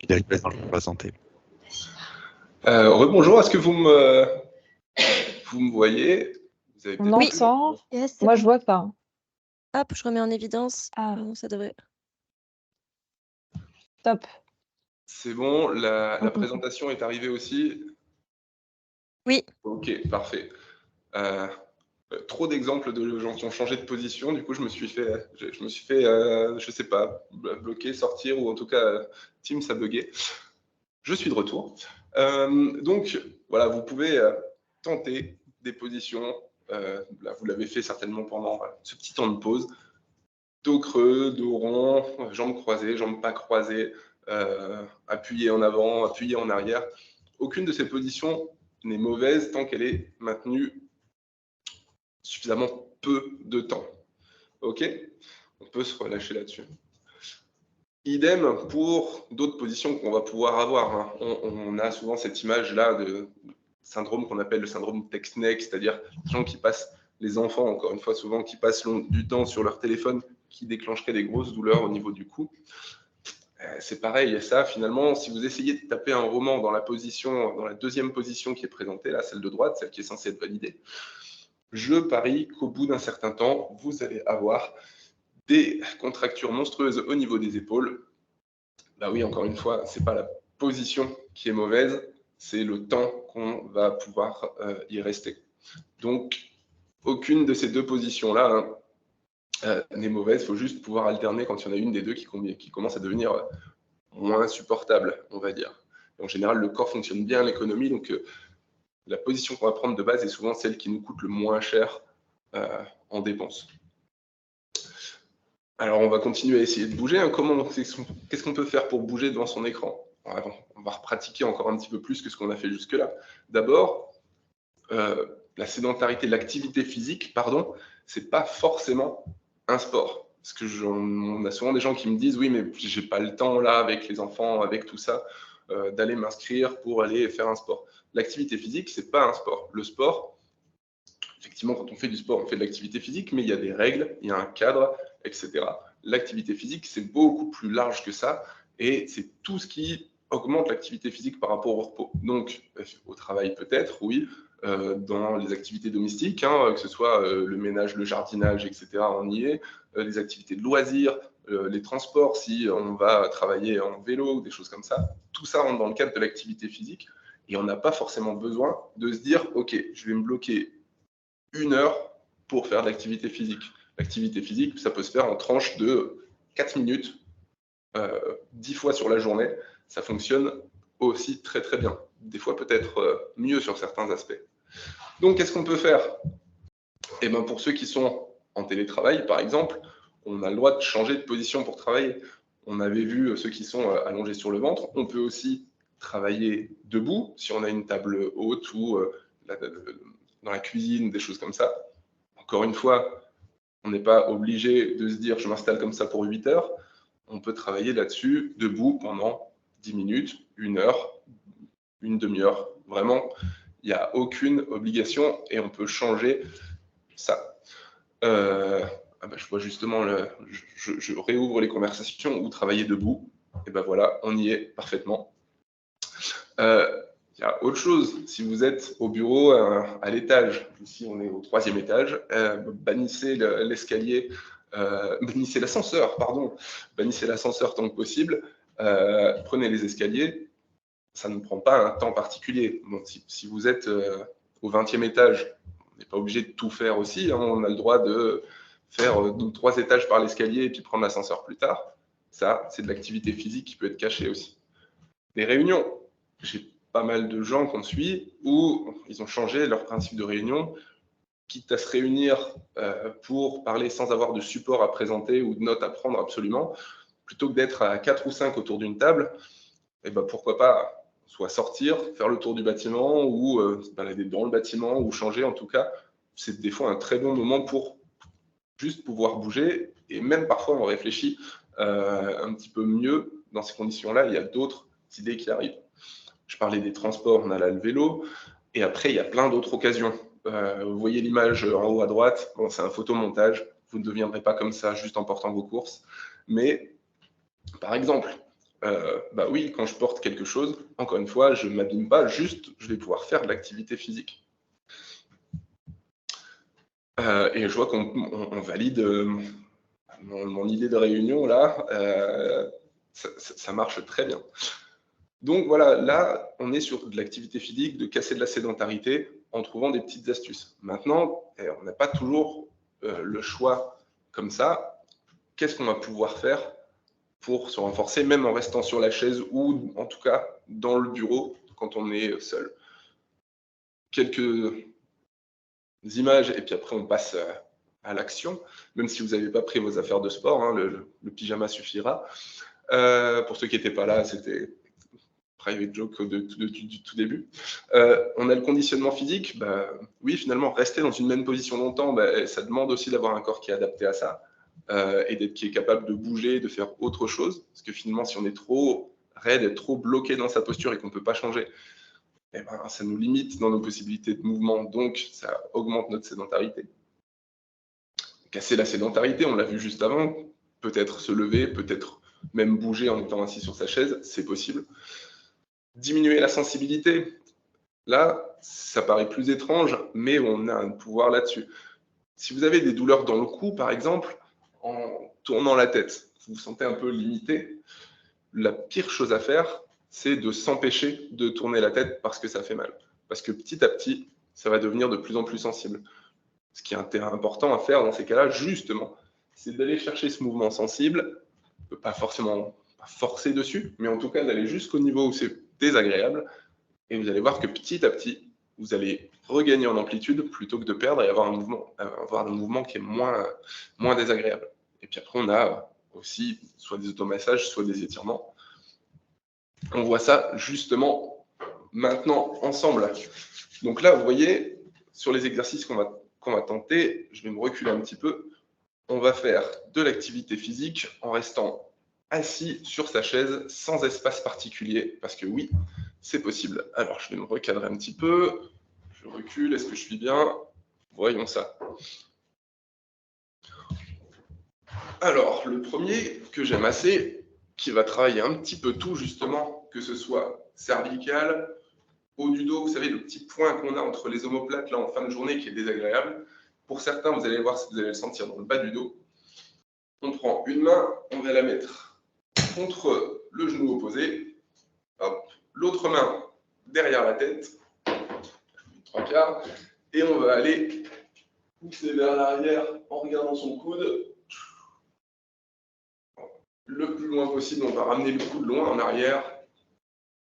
Il est dans la santé. Rebonjour, est-ce que vous me voyez? Vous avez On peut-être Oui. plus- entend. Yes, c'est Moi, bon. je vois pas. Hop, je remets en évidence. Ah. Bon, ça devrait. Top. C'est bon, la Mm, mm. présentation est arrivée aussi? Oui. Ok, parfait. Trop d'exemples de gens qui ont changé de position, du coup je me suis fait, je sais pas, bloquer, sortir, ou en tout cas Teams a bugué. Je suis de retour. Donc voilà, vous pouvez tenter des positions. Là, vous l'avez fait certainement pendant ce petit temps de pause. Dos creux, dos rond, jambes croisées, jambes pas croisées, appuyé en avant, appuyé en arrière. Aucune de ces positions n'est mauvaise tant qu'elle est maintenue suffisamment peu de temps. OK? On peut se relâcher là-dessus. Idem pour d'autres positions qu'on va pouvoir avoir. Hein. On a souvent cette image-là de syndrome qu'on appelle le syndrome text-neck, c'est-à-dire les gens qui passent, les enfants, encore une fois, souvent, qui passent du temps sur leur téléphone, qui déclencherait des grosses douleurs au niveau du cou. C'est pareil, et ça, finalement, si vous essayez de taper un roman dans la deuxième position qui est présentée, là, celle de droite, celle qui est censée être validée, je parie qu'au bout d'un certain temps, vous allez avoir des contractures monstrueuses au niveau des épaules. Bah oui, encore une fois, c'est pas la position qui est mauvaise, c'est le temps qu'on va pouvoir y rester. Donc, aucune de ces deux positions-là n'est mauvaise, il faut juste pouvoir alterner quand il y en a une des deux qui commence à devenir moins supportable, on va dire. En général, le corps fonctionne bien à l'économie, donc la position qu'on va prendre de base est souvent celle qui nous coûte le moins cher en dépenses. Alors, on va continuer à essayer de bouger. Hein. Qu'est-ce qu'on peut faire pour bouger devant son écran? On va repratiquer encore un petit peu plus que ce qu'on a fait jusque-là. D'abord, la sédentarité, l'activité physique, pardon, c'est pas forcément un sport. Parce que on a souvent des gens qui me disent, oui, mais j'ai pas le temps là, avec les enfants, avec tout ça, d'aller m'inscrire pour aller faire un sport. L'activité physique, c'est pas un sport. Le sport, effectivement, quand on fait du sport, on fait de l'activité physique, mais il y a des règles, il y a un cadre, etc. L'activité physique, c'est beaucoup plus large que ça, et c'est tout ce qui augmente l'activité physique par rapport au repos. Donc, au travail peut-être, oui, dans les activités domestiques, hein, que ce soit le ménage, le jardinage, etc., on y est, les activités de loisirs, les transports, si on va travailler en vélo, des choses comme ça, tout ça rentre dans le cadre de l'activité physique, et on n'a pas forcément besoin de se dire, ok, je vais me bloquer 1 heure pour faire de l'activité physique. L'activité physique, ça peut se faire en tranches de 4 minutes, 10 fois sur la journée. Ça fonctionne aussi très très bien. Des fois peut-être mieux sur certains aspects. Donc qu'est-ce qu'on peut faire? Eh bien, pour ceux qui sont en télétravail, par exemple, on a le droit de changer de position pour travailler. On avait vu ceux qui sont allongés sur le ventre. On peut aussi travailler debout si on a une table haute ou dans la cuisine, des choses comme ça. Encore une fois, on n'est pas obligé de se dire je m'installe comme ça pour 8 heures. On peut travailler là-dessus debout pendant 10 minutes, 1 heure, une demi-heure. Vraiment, il n'y a aucune obligation et on peut changer ça. Je vois justement, je réouvre les conversations ou travailler debout. Et ben voilà, on y est parfaitement. Il y a autre chose, si vous êtes au bureau à l'étage, ici on est au 3e étage, bannissez l'escalier, bannissez l'ascenseur, pardon, bannissez l'ascenseur tant que possible, prenez les escaliers, ça ne prend pas un temps particulier. Bon, si vous êtes au 20e étage, on n'est pas obligé de tout faire aussi, hein, on a le droit de faire 3 étages par l'escalier et puis prendre l'ascenseur plus tard. Ça, c'est de l'activité physique qui peut être cachée aussi. Les réunions, j'ai pas mal de gens qu'on suit où ils ont changé leur principe de réunion, quitte à se réunir pour parler sans avoir de support à présenter ou de notes à prendre absolument, plutôt que d'être à 4 ou 5 autour d'une table, et ben pourquoi pas soit sortir, faire le tour du bâtiment ou se balader dans le bâtiment ou changer. En tout cas, c'est des fois un très bon moment pour juste pouvoir bouger, et même parfois on réfléchit un petit peu mieux dans ces conditions-là. Il y a d'autres idées qui arrivent. Je parlais des transports, on a là le vélo, et après il y a plein d'autres occasions. Vous voyez l'image en haut à droite, bon, c'est un photomontage, vous ne deviendrez pas comme ça juste en portant vos courses. Mais, par exemple, bah oui, quand je porte quelque chose, encore une fois, je ne m'abîme pas, juste je vais pouvoir faire de l'activité physique. Et je vois qu'on valide mon idée de réunion là, ça marche très bien. Donc voilà, là, on est sur de l'activité physique, de casser de la sédentarité en trouvant des petites astuces. Maintenant, on n'a pas toujours le choix comme ça. Qu'est-ce qu'on va pouvoir faire pour se renforcer, même en restant sur la chaise ou en tout cas dans le bureau quand on est seul? Quelques images et puis après on passe à l'action, même si vous n'avez pas pris vos affaires de sport, hein, le pyjama suffira. Pour ceux qui n'étaient pas là, c'était private joke du tout début. On a le conditionnement physique. Bah, oui, finalement, rester dans une même position longtemps, bah, ça demande aussi d'avoir un corps qui est adapté à ça et qui est capable de bouger, de faire autre chose. Parce que finalement, si on est trop raide, trop bloqué dans sa posture et qu'on ne peut pas changer, eh ben, ça nous limite dans nos possibilités de mouvement, donc ça augmente notre sédentarité. Casser la sédentarité, on l'a vu juste avant, peut-être se lever, peut-être même bouger en étant assis sur sa chaise, c'est possible. Diminuer la sensibilité, là, ça paraît plus étrange, mais on a un pouvoir là-dessus. Si vous avez des douleurs dans le cou, par exemple, en tournant la tête, vous vous sentez un peu limité, la pire chose à faire, c'est de s'empêcher de tourner la tête parce que ça fait mal. Parce que petit à petit, ça va devenir de plus en plus sensible. Ce qui est important à faire dans ces cas-là, justement, c'est d'aller chercher ce mouvement sensible, pas forcément forcer dessus, mais en tout cas d'aller jusqu'au niveau où c'est désagréable, et vous allez voir que petit à petit, vous allez regagner en amplitude plutôt que de perdre et avoir un mouvement qui est moins désagréable. Et puis après, on a aussi soit des automassages, soit des étirements. On voit ça justement maintenant ensemble. Donc là, vous voyez, sur les exercices qu'on va tenter, je vais me reculer un petit peu, on va faire de l'activité physique en restant assis sur sa chaise sans espace particulier, parce que oui, c'est possible. Alors, je vais me recadrer un petit peu, je recule, est-ce que je suis bien? Voyons ça. Alors, le premier que j'aime assez, qui va travailler un petit peu tout justement, que ce soit cervical, haut du dos, vous savez, le petit point qu'on a entre les omoplates là en fin de journée qui est désagréable. Pour certains, vous allez voir, vous allez le sentir dans le bas du dos. On prend une main, on va la mettre contre le genou opposé. L'autre main derrière la tête, 3/4, et on va aller pousser vers l'arrière en regardant son coude. Le plus loin possible, on va ramener le coude loin en arrière.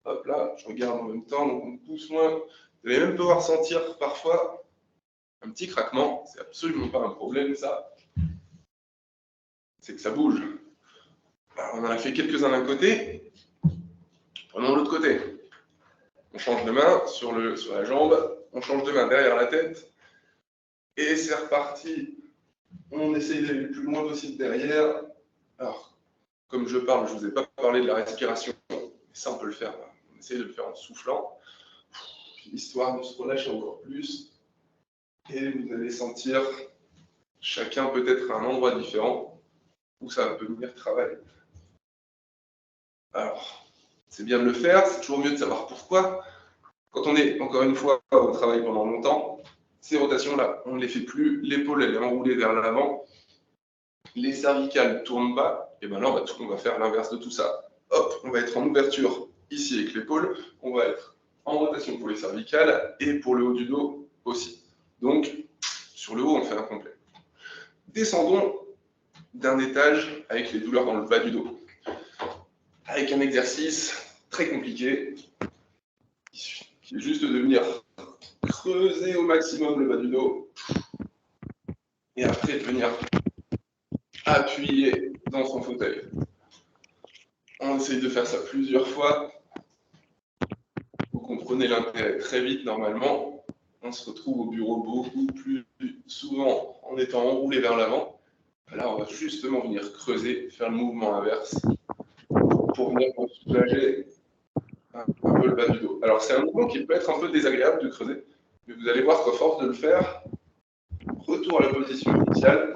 Hop là, je regarde en même temps, donc on pousse loin. Vous allez même pouvoir sentir parfois un petit craquement, c'est absolument pas un problème ça. C'est que ça bouge. Alors, on en a fait quelques-uns d'un côté, prenons l'autre côté. On change de main sur la jambe, on change de main derrière la tête, et c'est reparti. On essaye d'aller le plus loin possible derrière. Alors, comme je parle, je ne vous ai pas parlé de la respiration, mais ça on peut le faire. On essaye de le faire en soufflant, histoire de se relâcher encore plus. Et vous allez sentir, chacun peut-être à un endroit différent, où ça peut venir travailler. Alors, c'est bien de le faire, c'est toujours mieux de savoir pourquoi. Quand on est, encore une fois, au travail pendant longtemps, ces rotations-là, on ne les fait plus, l'épaule elle est enroulée vers l'avant, les cervicales tournent bas, et bien là on va faire l'inverse de tout ça. Hop, on va être en ouverture ici avec l'épaule, on va être en rotation pour les cervicales et pour le haut du dos aussi. Donc, sur le haut, on fait un complet. Descendons d'un étage avec les douleurs dans le bas du dos. Avec un exercice très compliqué, qui est juste de venir creuser au maximum le bas du dos, et après de venir appuyer dans son fauteuil. On essaye de faire ça plusieurs fois. Vous comprenez l'intérêt très vite normalement. On se retrouve au bureau beaucoup plus souvent en étant enroulé vers l'avant. Là, on va justement venir creuser, faire le mouvement inverse pour venir soulager un peu le bas du dos. Alors, c'est un mouvement qui peut être un peu désagréable de creuser Mais vous allez voir qu'à force de le faire, retour à la position initiale.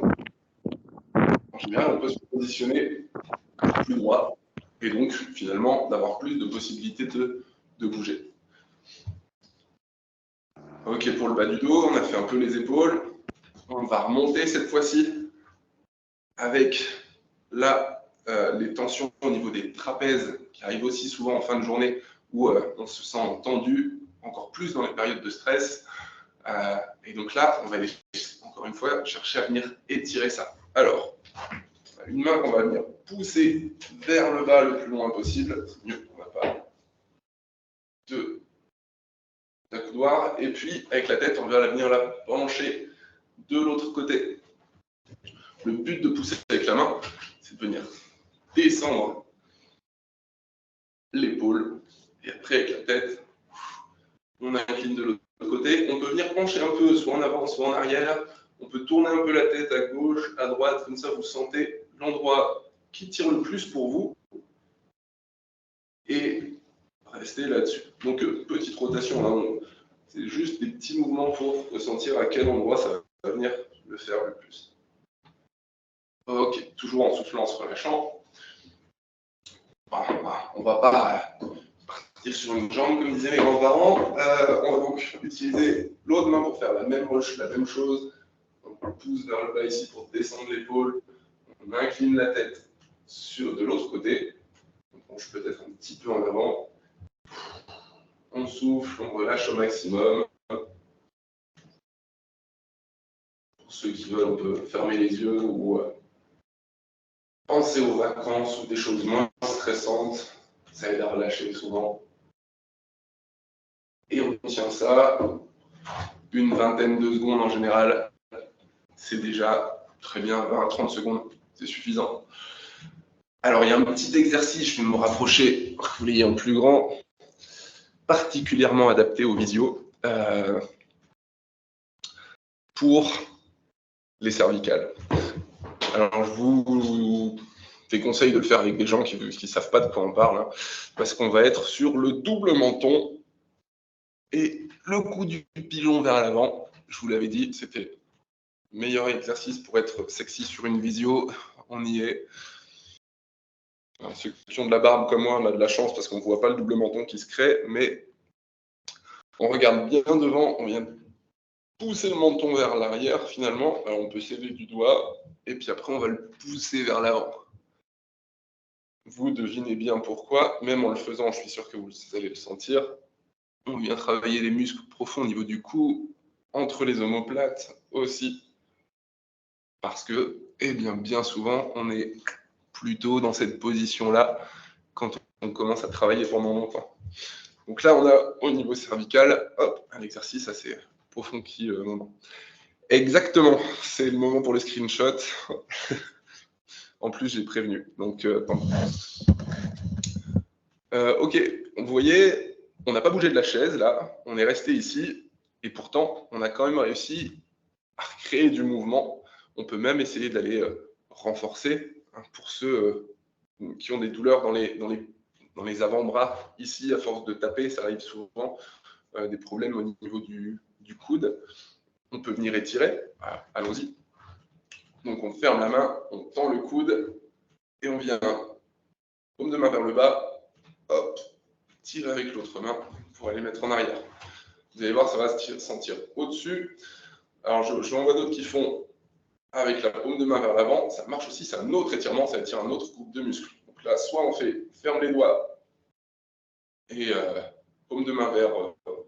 En général, on peut se positionner plus droit et donc finalement d'avoir plus de possibilités de bouger. Ok, pour le bas du dos, on a fait un peu les épaules. On va remonter cette fois-ci avec là les tensions au niveau des trapèzes qui arrivent aussi souvent en fin de journée où on se sent tendu, encore plus dans les périodes de stress. Et donc là, on va aller, encore une fois, chercher à venir étirer ça. Alors, une main qu'on va venir pousser vers le bas le plus loin possible. C'est mieux, on n'a pas d'accoudoir. Et puis, avec la tête, on va venir la pencher de l'autre côté. Le but de pousser avec la main, c'est de venir descendre l'épaule. Et après, avec la tête, on incline de l'autre côté. On peut venir pencher un peu, soit en avant, soit en arrière. On peut tourner un peu la tête à gauche, à droite, comme ça vous sentez l'endroit qui tire le plus pour vous. Et restez là-dessus. Donc, petite rotation, hein, c'est juste des petits mouvements pour ressentir à quel endroit ça va venir le faire le plus. Ok, toujours en soufflant, en se relâchant. On va pas partir sur une jambe, comme disaient mes grands-parents. On va donc utiliser l'autre main pour faire la même chose. On pousse vers le bas ici pour descendre l'épaule. On incline la tête de l'autre côté. On penche peut-être un petit peu en avant. On souffle, on relâche au maximum. Pour ceux qui veulent, on peut fermer les yeux ou penser aux vacances ou des choses moins stressantes. Ça aide à relâcher souvent. Et on tient ça une vingtaine de secondes en général. C'est déjà très bien, 20 à 30 secondes, c'est suffisant. Alors, il y a un petit exercice, je vais me rapprocher, vous voyez en plus grand, particulièrement adapté aux visios, pour les cervicales. Alors, je vous déconseille de le faire avec des gens qui ne savent pas de quoi on parle, hein, parce qu'on va être sur le double menton et le cou du pigeon vers l'avant. Je vous l'avais dit, c'était le meilleur exercice pour être sexy sur une visio. On y est. Alors, ceux qui ont de la barbe comme moi, on a de la chance parce qu'on ne voit pas le double menton qui se crée, mais on regarde bien devant, on vient pousser le menton vers l'arrière finalement. Alors, on peut s'aider du doigt et puis après on va le pousser vers l'avant. Vous devinez bien pourquoi, même en le faisant, je suis sûr que vous allez le sentir. On vient travailler les muscles profonds au niveau du cou, entre les omoplates aussi, parce que, eh bien souvent, on est plutôt dans cette position-là quand on commence à travailler pendant longtemps. Donc là, on a au niveau cervical, hop, un exercice assez profond qui moment. Exactement, c'est le moment pour le screenshot. En plus, j'ai prévenu. Donc, ok, vous voyez, on n'a pas bougé de la chaise là, on est resté ici, et pourtant, on a quand même réussi à créer du mouvement. On peut même essayer d'aller renforcer, hein, pour ceux qui ont des douleurs dans les avant-bras. Ici, à force de taper, ça arrive souvent, des problèmes au niveau du coude. On peut venir étirer. Voilà, allons-y. Donc, on ferme la main, on tend le coude, et on vient, paume de main vers le bas, hop, tirer avec l'autre main pour aller mettre en arrière. Vous allez voir, ça va se sentir au-dessus. Alors, je m'en vois d'autres qui font avec la paume de main vers l'avant. Ça marche aussi, c'est un autre étirement, ça étire un autre groupe de muscles. Donc là, soit on ferme les doigts et paume de main vers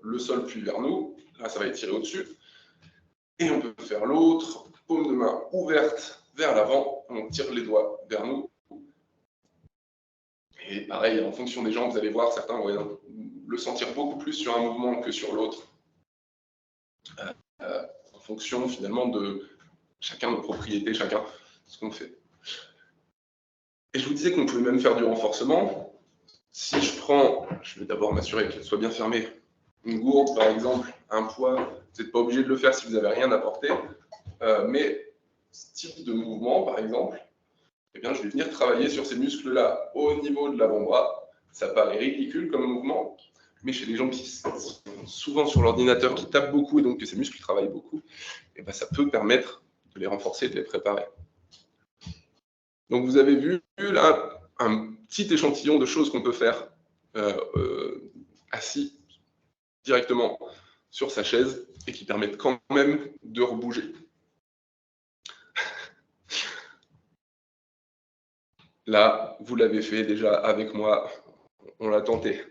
le sol puis vers nous. Là, ça va étirer au-dessus. Et on peut faire l'autre, paume de main ouverte vers l'avant. On tire les doigts vers nous. Et pareil, en fonction des gens, vous allez voir, certains vont le sentir beaucoup plus sur un mouvement que sur l'autre. En fonction finalement de chacun nos propriétés, chacun ce qu'on fait. Et je vous disais qu'on pouvait même faire du renforcement. Si je vais d'abord m'assurer qu'elle soit bien fermée, une gourde par exemple, un poids, vous n'êtes pas obligé de le faire si vous n'avez rien à porter, mais ce type de mouvement par exemple, eh bien, je vais venir travailler sur ces muscles-là au niveau de l'avant-bras. Ça paraît ridicule comme mouvement, mais chez les gens qui sont souvent sur l'ordinateur, qui tapent beaucoup et donc que ces muscles travaillent beaucoup, et ben, ça peut permettre de les renforcer, de les préparer. Donc vous avez vu là un petit échantillon de choses qu'on peut faire assis directement sur sa chaise et qui permettent quand même de rebouger. Là, vous l'avez fait déjà avec moi, on l'a tenté.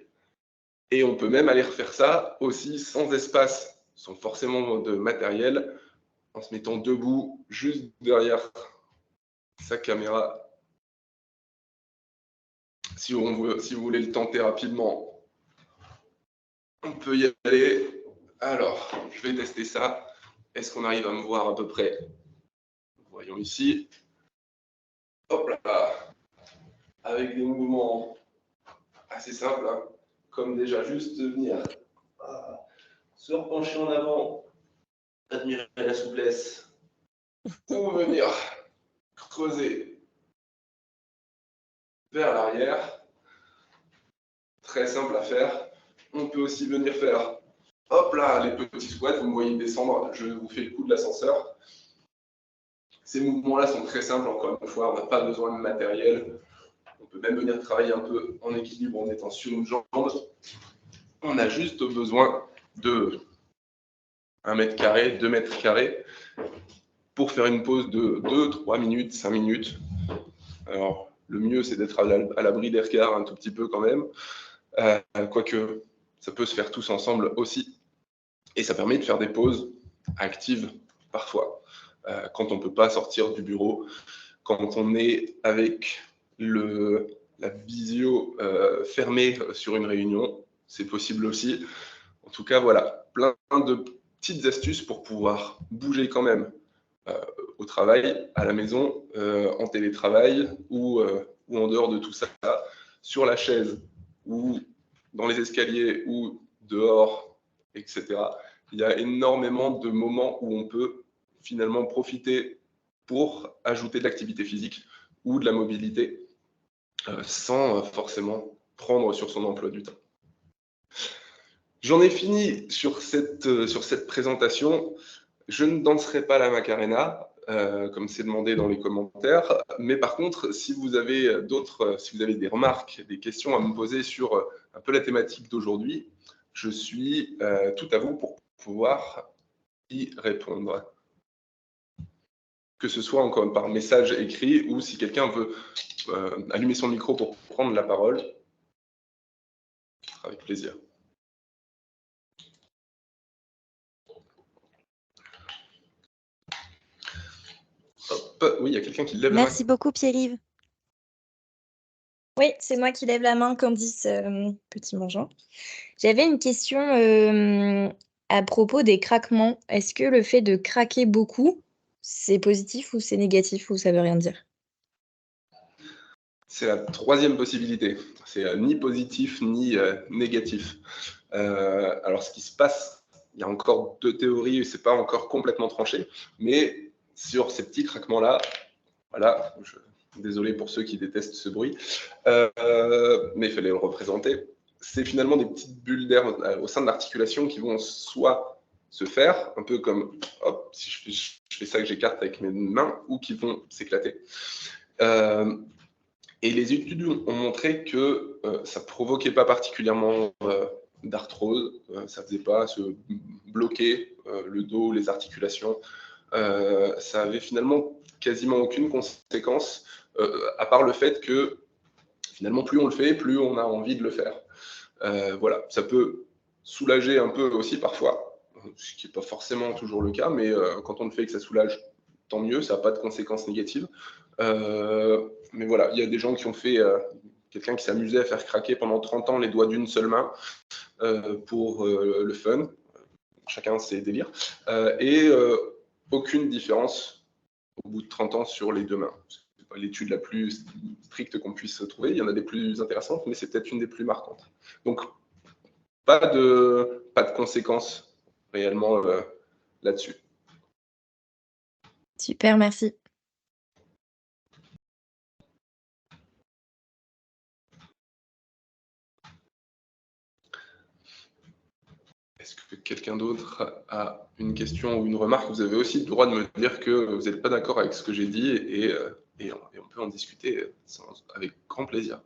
Et on peut même aller refaire ça aussi sans espace, sans forcément de matériel, en se mettant debout juste derrière sa caméra. Si vous voulez le tenter rapidement, on peut y aller. Alors, je vais tester ça. Est-ce qu'on arrive à me voir à peu près? Voyons ici. Hop là. Avec des mouvements assez simples, hein, comme déjà juste venir se repencher en avant, admirer la souplesse, ou venir creuser vers l'arrière. Très simple à faire. On peut aussi venir faire, hop là, les petits squats. Vous me voyez descendre, je vous fais le coup de l'ascenseur. Ces mouvements-là sont très simples, encore une fois, on n'a pas besoin de matériel. On peut même venir travailler un peu en équilibre en étant sur une jambe. On a juste besoin de 1 mètre carré, 2 mètres carrés pour faire une pause de 2, 3 minutes, 5 minutes. Alors, le mieux, c'est d'être à l'abri des regards un tout petit peu quand même. Quoique, ça peut se faire tous ensemble aussi. Et ça permet de faire des pauses actives parfois, quand on ne peut pas sortir du bureau, quand on est avec la visio fermée sur une réunion, c'est possible aussi. En tout cas, voilà, plein de petites astuces pour pouvoir bouger quand même au travail, à la maison, en télétravail ou en dehors de tout ça, sur la chaise ou dans les escaliers ou dehors, etc. Il y a énormément de moments où on peut finalement profiter pour ajouter de l'activité physique ou de la mobilité sans forcément prendre sur son emploi du temps. J'en ai fini sur cette présentation. Je ne danserai pas la Macarena, comme c'est demandé dans les commentaires, mais par contre, si vous avez des remarques, des questions à me poser sur un peu la thématique d'aujourd'hui, je suis tout à vous pour pouvoir y répondre. Que ce soit encore par message écrit ou si quelqu'un veut allumer son micro pour prendre la parole, avec plaisir. Hop, oui, il y a quelqu'un qui lève la main. Merci beaucoup, Pierre-Yves. Oui, c'est moi qui lève la main, Candice Petit-Mangeant. J'avais une question à propos des craquements. Est-ce que le fait de craquer beaucoup, c'est positif ou c'est négatif ou ça veut rien dire? C'est la troisième possibilité. C'est ni positif ni négatif. Alors, ce qui se passe, il y a encore 2 théories, c'est pas encore complètement tranché, mais sur ces petits craquements-là, voilà, désolé pour ceux qui détestent ce bruit, mais il fallait le représenter. C'est finalement des petites bulles d'air au sein de l'articulation qui vont soit se faire, un peu comme hop, si je fais ça que j'écarte avec mes mains, ou qui vont s'éclater. Et les études ont montré que ça ne provoquait pas particulièrement d'arthrose, ça ne faisait pas se bloquer le dos, les articulations. Ça avait finalement quasiment aucune conséquence, à part le fait que finalement, plus on le fait, plus on a envie de le faire. Voilà, ça peut soulager un peu aussi parfois, ce qui n'est pas forcément toujours le cas, mais quand on le fait et que ça soulage, tant mieux, ça n'a pas de conséquences négatives. Mais voilà, il y a des gens qui ont fait, quelqu'un qui s'amusait à faire craquer pendant 30 ans les doigts d'une seule main pour le fun, chacun ses délires, et aucune différence au bout de 30 ans sur les 2 mains. C'est pas l'étude la plus stricte qu'on puisse trouver, il y en a des plus intéressantes, mais c'est peut-être une des plus marquantes. Donc, pas de conséquences réellement là-dessus. Super, merci. Est-ce que quelqu'un d'autre a une question ou une remarque? Vous avez aussi le droit de me dire que vous n'êtes pas d'accord avec ce que j'ai dit et on peut en discuter avec grand plaisir.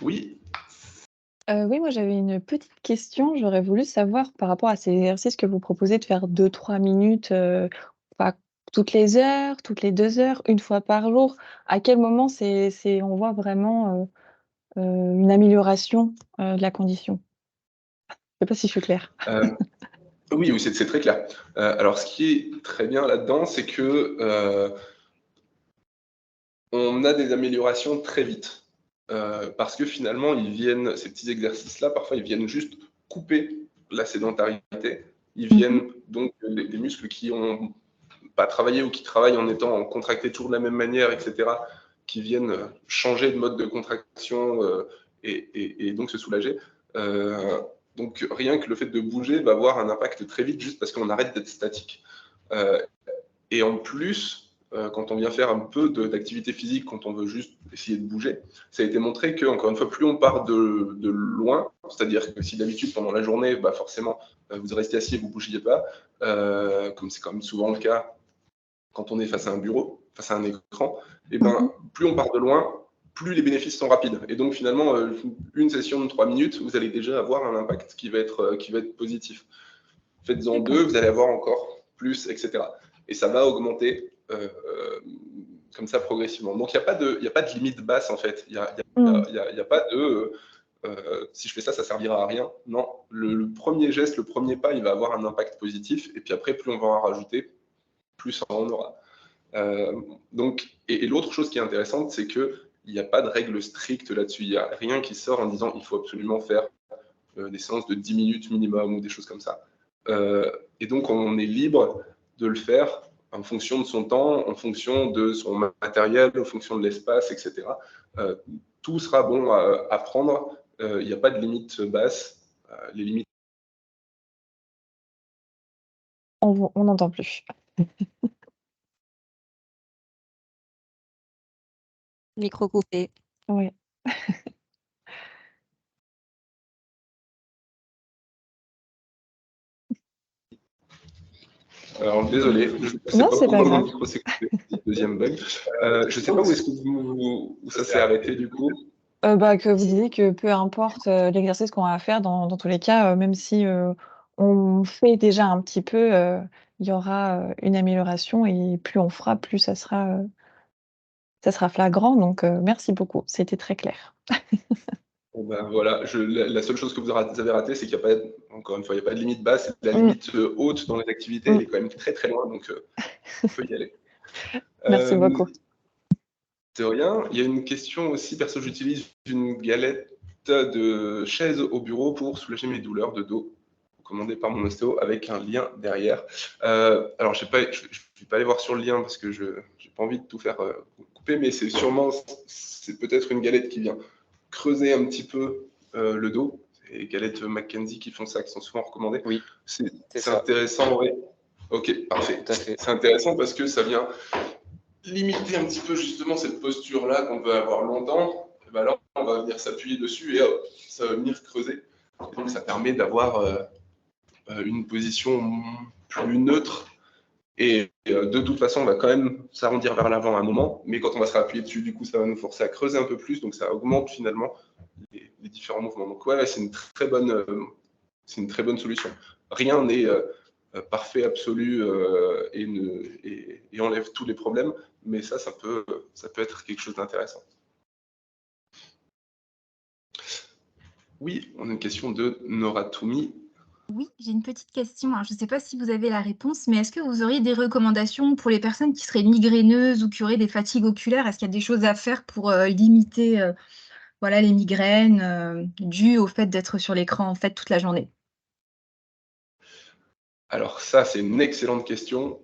Oui, Oui, moi j'avais une petite question. J'aurais voulu savoir par rapport à ces exercices que vous proposez de faire 2-3 minutes, pas toutes les heures, toutes les 2 heures, une fois par jour. À quel moment on voit vraiment, une amélioration, de la condition? Je sais pas si je suis claire. oui, oui, c'est très clair. Alors, ce qui est très bien là-dedans, c'est que on a des améliorations très vite. Parce que finalement, ces petits exercices-là, parfois, ils viennent juste couper la sédentarité. Ils viennent donc des muscles qui ont pas travaillé ou qui travaillent en étant contractés toujours de la même manière, etc., qui viennent changer de mode de contraction et donc se soulager. Donc rien que le fait de bouger va avoir un impact très vite juste parce qu'on arrête d'être statique. Et en plus, quand on vient faire un peu d'activité physique, quand on veut juste essayer de bouger, ça a été montré que, encore une fois, plus on part de loin, c'est-à-dire que si d'habitude pendant la journée, bah forcément, vous restez assis et vous ne bougiez pas, comme c'est quand même souvent le cas quand on est face à un bureau, face à un écran, et ben, plus on part de loin, plus les bénéfices sont rapides. Et donc finalement, une session de 3 minutes, vous allez déjà avoir un impact qui va être positif. Faites-en 2, vous allez avoir encore plus, etc. Et ça va augmenter comme ça progressivement. Donc il n'y a pas de limite basse en fait. Il n'y a pas de si je fais ça, ça servira à rien. Non, le premier geste, le premier pas, il va avoir un impact positif. Et puis après, plus on va en rajouter, plus on en aura. Donc, et l'autre chose qui est intéressante, c'est qu'il n'y a pas de règle stricte là-dessus. Il n'y a rien qui sort en disant il faut absolument faire des séances de 10 minutes minimum ou des choses comme ça. Et donc, on est libre de le faire en fonction de son temps, en fonction de son matériel, en fonction de l'espace, etc. Tout sera bon à prendre. Il n'y a pas de limite basse. Les limites. On n'entend plus. Micro coupé. Ouais. Alors, désolé, je ne sais Non, pas c'est pas pourquoi mon grave. micro s'est coupé. Deuxième bug. Je ne sais pas où est-ce que où ça s'est arrêté du coup. Que vous disiez que peu importe, l'exercice qu'on va faire dans tous les cas, même si, on fait déjà un petit peu, il y aura, une amélioration et plus on fera, plus ça sera flagrant donc merci beaucoup, c'était très clair. Bon, ben, voilà, la seule chose que vous avez raté, c'est qu'il n'y a pas, encore une fois, il n'y a pas de limite basse. La Mmh. limite haute dans les activités, elle est quand même très très loin, donc on peut y aller. Merci beaucoup. De rien. Il y a une question aussi, perso, j'utilise une galette de chaise au bureau pour soulager mes douleurs de dos, commandée par mon ostéo avec un lien derrière. Alors, je ne vais pas aller voir sur le lien parce que je n'ai pas envie de tout faire couper, mais c'est peut-être une galette qui vient creuser un petit peu le dos. C'est les galettes McKenzie qui font ça, qui sont souvent recommandées. Oui, c'est ça. intéressant, oui. Ok, parfait. Tout à fait. C'est intéressant parce que ça vient limiter un petit peu justement cette posture-là qu'on peut avoir longtemps. Et ben là, on va venir s'appuyer dessus et hop, ça va venir creuser. Et donc, ça permet d'avoir une position plus neutre. Et de toute façon, on va quand même s'arrondir vers l'avant à un moment, mais quand on va se réappuyer dessus, du coup, ça va nous forcer à creuser un peu plus, donc ça augmente finalement les différents mouvements. Donc ouais, c'est une très bonne solution. Rien n'est parfait, absolu et enlève tous les problèmes, mais ça peut être quelque chose d'intéressant. Oui, on a une question de Nora Toumi. Oui, j'ai une petite question. Alors, je ne sais pas si vous avez la réponse, mais est-ce que vous auriez des recommandations pour les personnes qui seraient migraineuses ou qui auraient des fatigues oculaires? Est-ce qu'il y a des choses à faire pour limiter voilà, les migraines dues au fait d'être sur l'écran en fait toute la journée? Alors ça, c'est une excellente question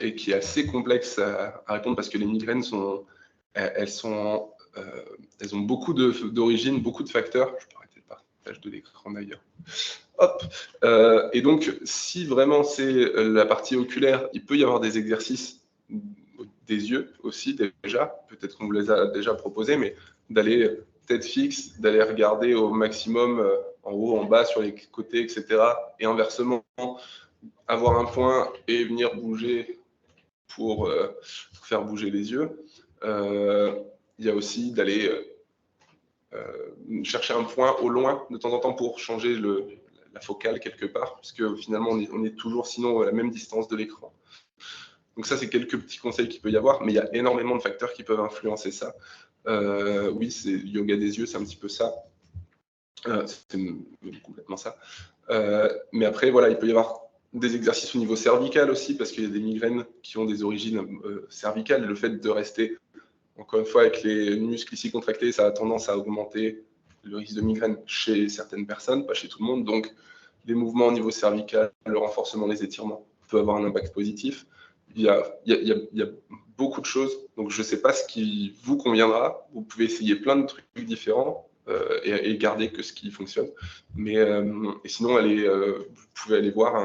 et qui est assez complexe à répondre parce que les migraines elles ont beaucoup d'origines, beaucoup de facteurs. Je peux arrêter partage de l'écran d'ailleurs. Hop. Et donc, si vraiment c'est la partie oculaire, il peut y avoir des exercices des yeux aussi déjà. Peut-être qu'on vous les a déjà proposés, mais d'aller tête fixe, d'aller regarder au maximum en haut, en bas, sur les côtés, etc. Et inversement, avoir un point et venir bouger pour faire bouger les yeux. Il y a aussi d'aller chercher un point au loin de temps en temps pour changer la focale quelque part, puisque finalement on est toujours sinon à la même distance de l'écran. Donc ça, c'est quelques petits conseils qu'il peut y avoir, mais il y a énormément de facteurs qui peuvent influencer ça. Oui, c'est yoga des yeux, c'est un petit peu ça. C'est complètement ça. Mais après, voilà, il peut y avoir des exercices au niveau cervical aussi, parce qu'il y a des migraines qui ont des origines cervicales. Le fait de rester, encore une fois, avec les muscles ici contractés, ça a tendance à augmenter le risque de migraine chez certaines personnes, pas chez tout le monde. Donc, les mouvements au niveau cervical, le renforcement des étirements peut avoir un impact positif. Il y a beaucoup de choses. Donc, je ne sais pas ce qui vous conviendra. Vous pouvez essayer plein de trucs différents et garder que ce qui fonctionne. Mais et sinon, vous pouvez aller voir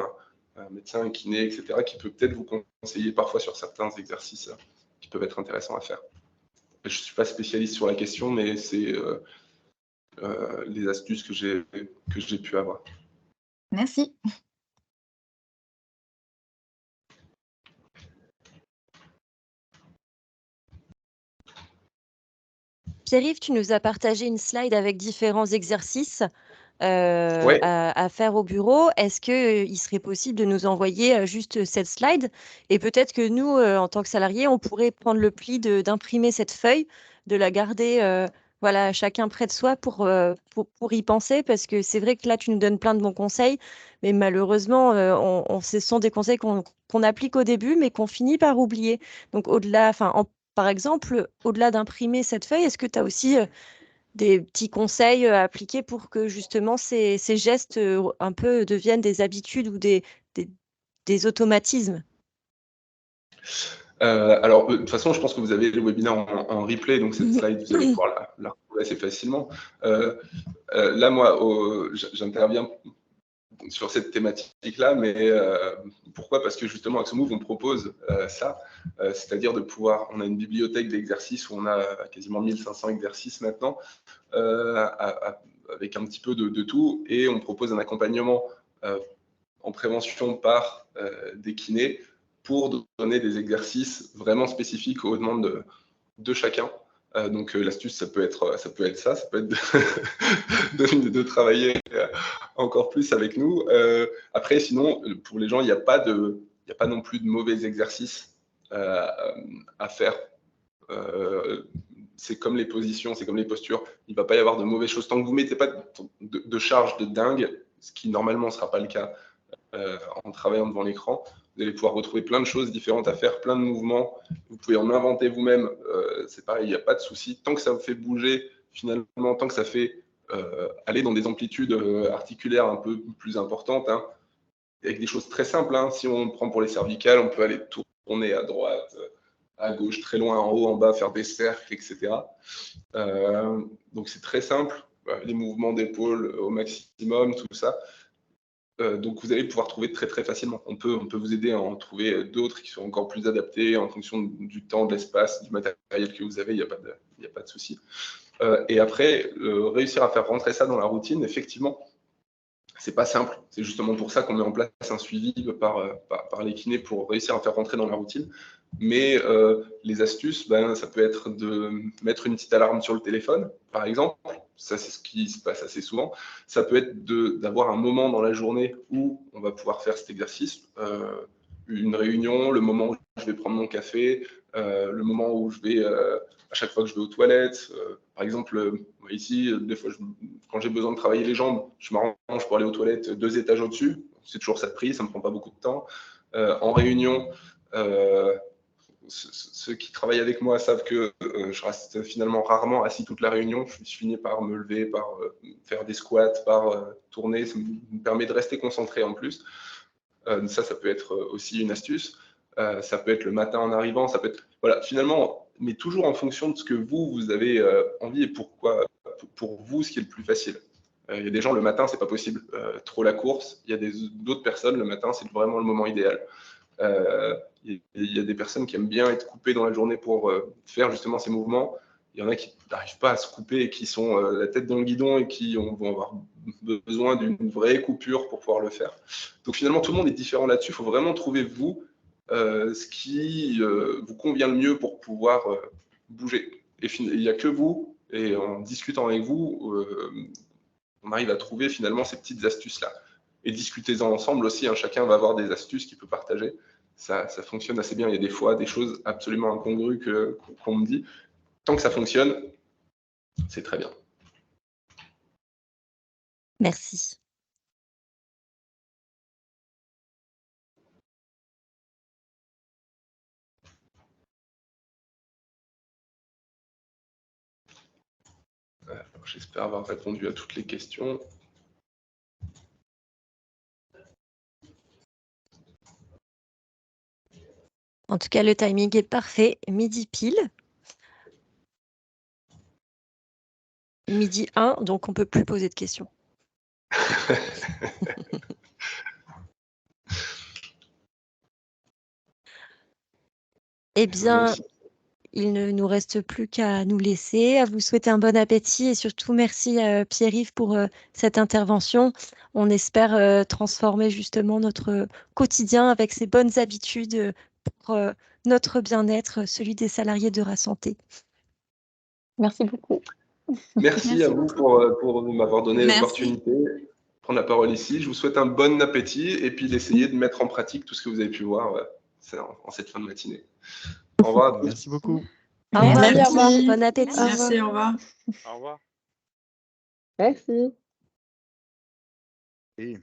un médecin, un kiné, etc., qui peut peut-être vous conseiller parfois sur certains exercices qui peuvent être intéressants à faire. Je ne suis pas spécialiste sur la question, mais c'est les astuces que j'ai pu avoir. Merci. Pierre-Yves, tu nous as partagé une slide avec différents exercices Ouais. à faire au bureau. Est-ce qu'il serait possible de nous envoyer juste cette slide? Et peut-être que nous, en tant que salariés, on pourrait prendre le pli d'imprimer cette feuille, de la garder voilà, chacun près de soi pour y penser, parce que c'est vrai que là, tu nous donnes plein de bons conseils, mais malheureusement, ce sont des conseils qu'on applique au début, mais qu'on finit par oublier. Donc, par exemple, au-delà d'imprimer cette feuille, est-ce que tu as aussi des petits conseils à appliquer pour que justement ces gestes un peu deviennent des habitudes ou des automatismes? Alors, de toute façon, je pense que vous avez le webinaire en replay, donc cette slide, vous allez pouvoir la retrouver assez facilement. Là, moi, j'interviens sur cette thématique-là, mais pourquoi? Parce que justement, avec ce move, on propose ça, c'est-à-dire de pouvoir, on a une bibliothèque d'exercices où on a quasiment 1500 exercices maintenant, avec un petit peu de tout, et on propose un accompagnement en prévention par des kinés pour donner des exercices vraiment spécifiques aux demandes de chacun. Donc l'astuce, ça peut être ça, ça peut être de travailler encore plus avec nous. Après, sinon, pour les gens, il n'y a pas non plus de mauvais exercices à faire. C'est comme les positions, c'est comme les postures. Il ne va pas y avoir de mauvaises choses. Tant que vous ne mettez pas de charge de dingue, ce qui normalement ne sera pas le cas en travaillant devant l'écran, vous allez pouvoir retrouver plein de choses différentes à faire, plein de mouvements. Vous pouvez en inventer vous-même. C'est pareil, il n'y a pas de souci. Tant que ça vous fait bouger, finalement, tant que ça fait aller dans des amplitudes articulaires un peu plus importantes, hein, avec des choses très simples. Hein. Si on prend pour les cervicales, on peut aller tourner à droite, à gauche, très loin, en haut, en bas, faire des cercles, etc. Donc c'est très simple. Les mouvements d'épaule au maximum, tout ça. Donc vous allez pouvoir trouver très très facilement. On peut vous aider à en trouver d'autres qui sont encore plus adaptés en fonction du temps, de l'espace, du matériel que vous avez, il n'y a pas de souci. Et après, réussir à faire rentrer ça dans la routine, effectivement, c'est pas simple. C'est justement pour ça qu'on met en place un suivi par les kinés pour réussir à faire rentrer dans la routine. Mais les astuces, ça peut être de mettre une petite alarme sur le téléphone, par exemple. Ça, c'est ce qui se passe assez souvent. Ça peut être d'avoir un moment dans la journée où on va pouvoir faire cet exercice. Une réunion, le moment où je vais prendre mon café, le moment où je vais, à chaque fois que je vais aux toilettes. Par exemple, ici, des fois, quand j'ai besoin de travailler les jambes, je m'arrange pour aller aux toilettes 2 étages au-dessus. C'est toujours ça de prix, ça ne me prend pas beaucoup de temps. En réunion, ceux qui travaillent avec moi savent que je reste finalement rarement assis toute la réunion. Je finis par me lever, par faire des squats, par tourner. Ça me permet de rester concentré en plus. Ça peut être aussi une astuce. Ça peut être le matin en arrivant. Ça peut être, voilà, finalement, mais toujours en fonction de ce que vous avez envie et pourquoi, pour vous, ce qui est le plus facile. Il y a des gens, le matin, c'est pas possible. Trop la course. Il y a d'autres personnes, le matin, c'est vraiment le moment idéal. Il y a des personnes qui aiment bien être coupées dans la journée pour faire justement ces mouvements. Il y en a qui n'arrivent pas à se couper et qui sont la tête dans le guidon et qui vont avoir besoin d'une vraie coupure pour pouvoir le faire. Donc finalement, tout le monde est différent là-dessus. Il faut vraiment trouver, vous, ce qui vous convient le mieux pour pouvoir bouger. Et il n'y a que vous, et en discutant avec vous, on arrive à trouver finalement ces petites astuces-là. Et discutez-en ensemble aussi, hein, chacun va avoir des astuces qu'il peut partager. Ça fonctionne assez bien. Il y a des fois des choses absolument incongrues qu'on me dit. Tant que ça fonctionne, c'est très bien. Merci. J'espère avoir répondu à toutes les questions. En tout cas, le timing est parfait. Midi pile. Midi 1, donc on ne peut plus poser de questions. Eh bien, il ne nous reste plus qu'à nous laisser, à vous souhaiter un bon appétit et surtout merci Pierre-Yves pour cette intervention. On espère transformer justement notre quotidien avec ces bonnes habitudes pour notre bien-être, celui des salariés d'Eurasanté. Merci beaucoup. Merci à vous pour m'avoir donné Merci. l'opportunité de prendre la parole ici. Je vous souhaite un bon appétit et puis d'essayer de mettre en pratique tout ce que vous avez pu voir en cette fin de matinée. Au revoir à tous. Merci beaucoup. Au revoir, Merci, au revoir. bon appétit. Merci, au revoir. Au revoir. Merci. Et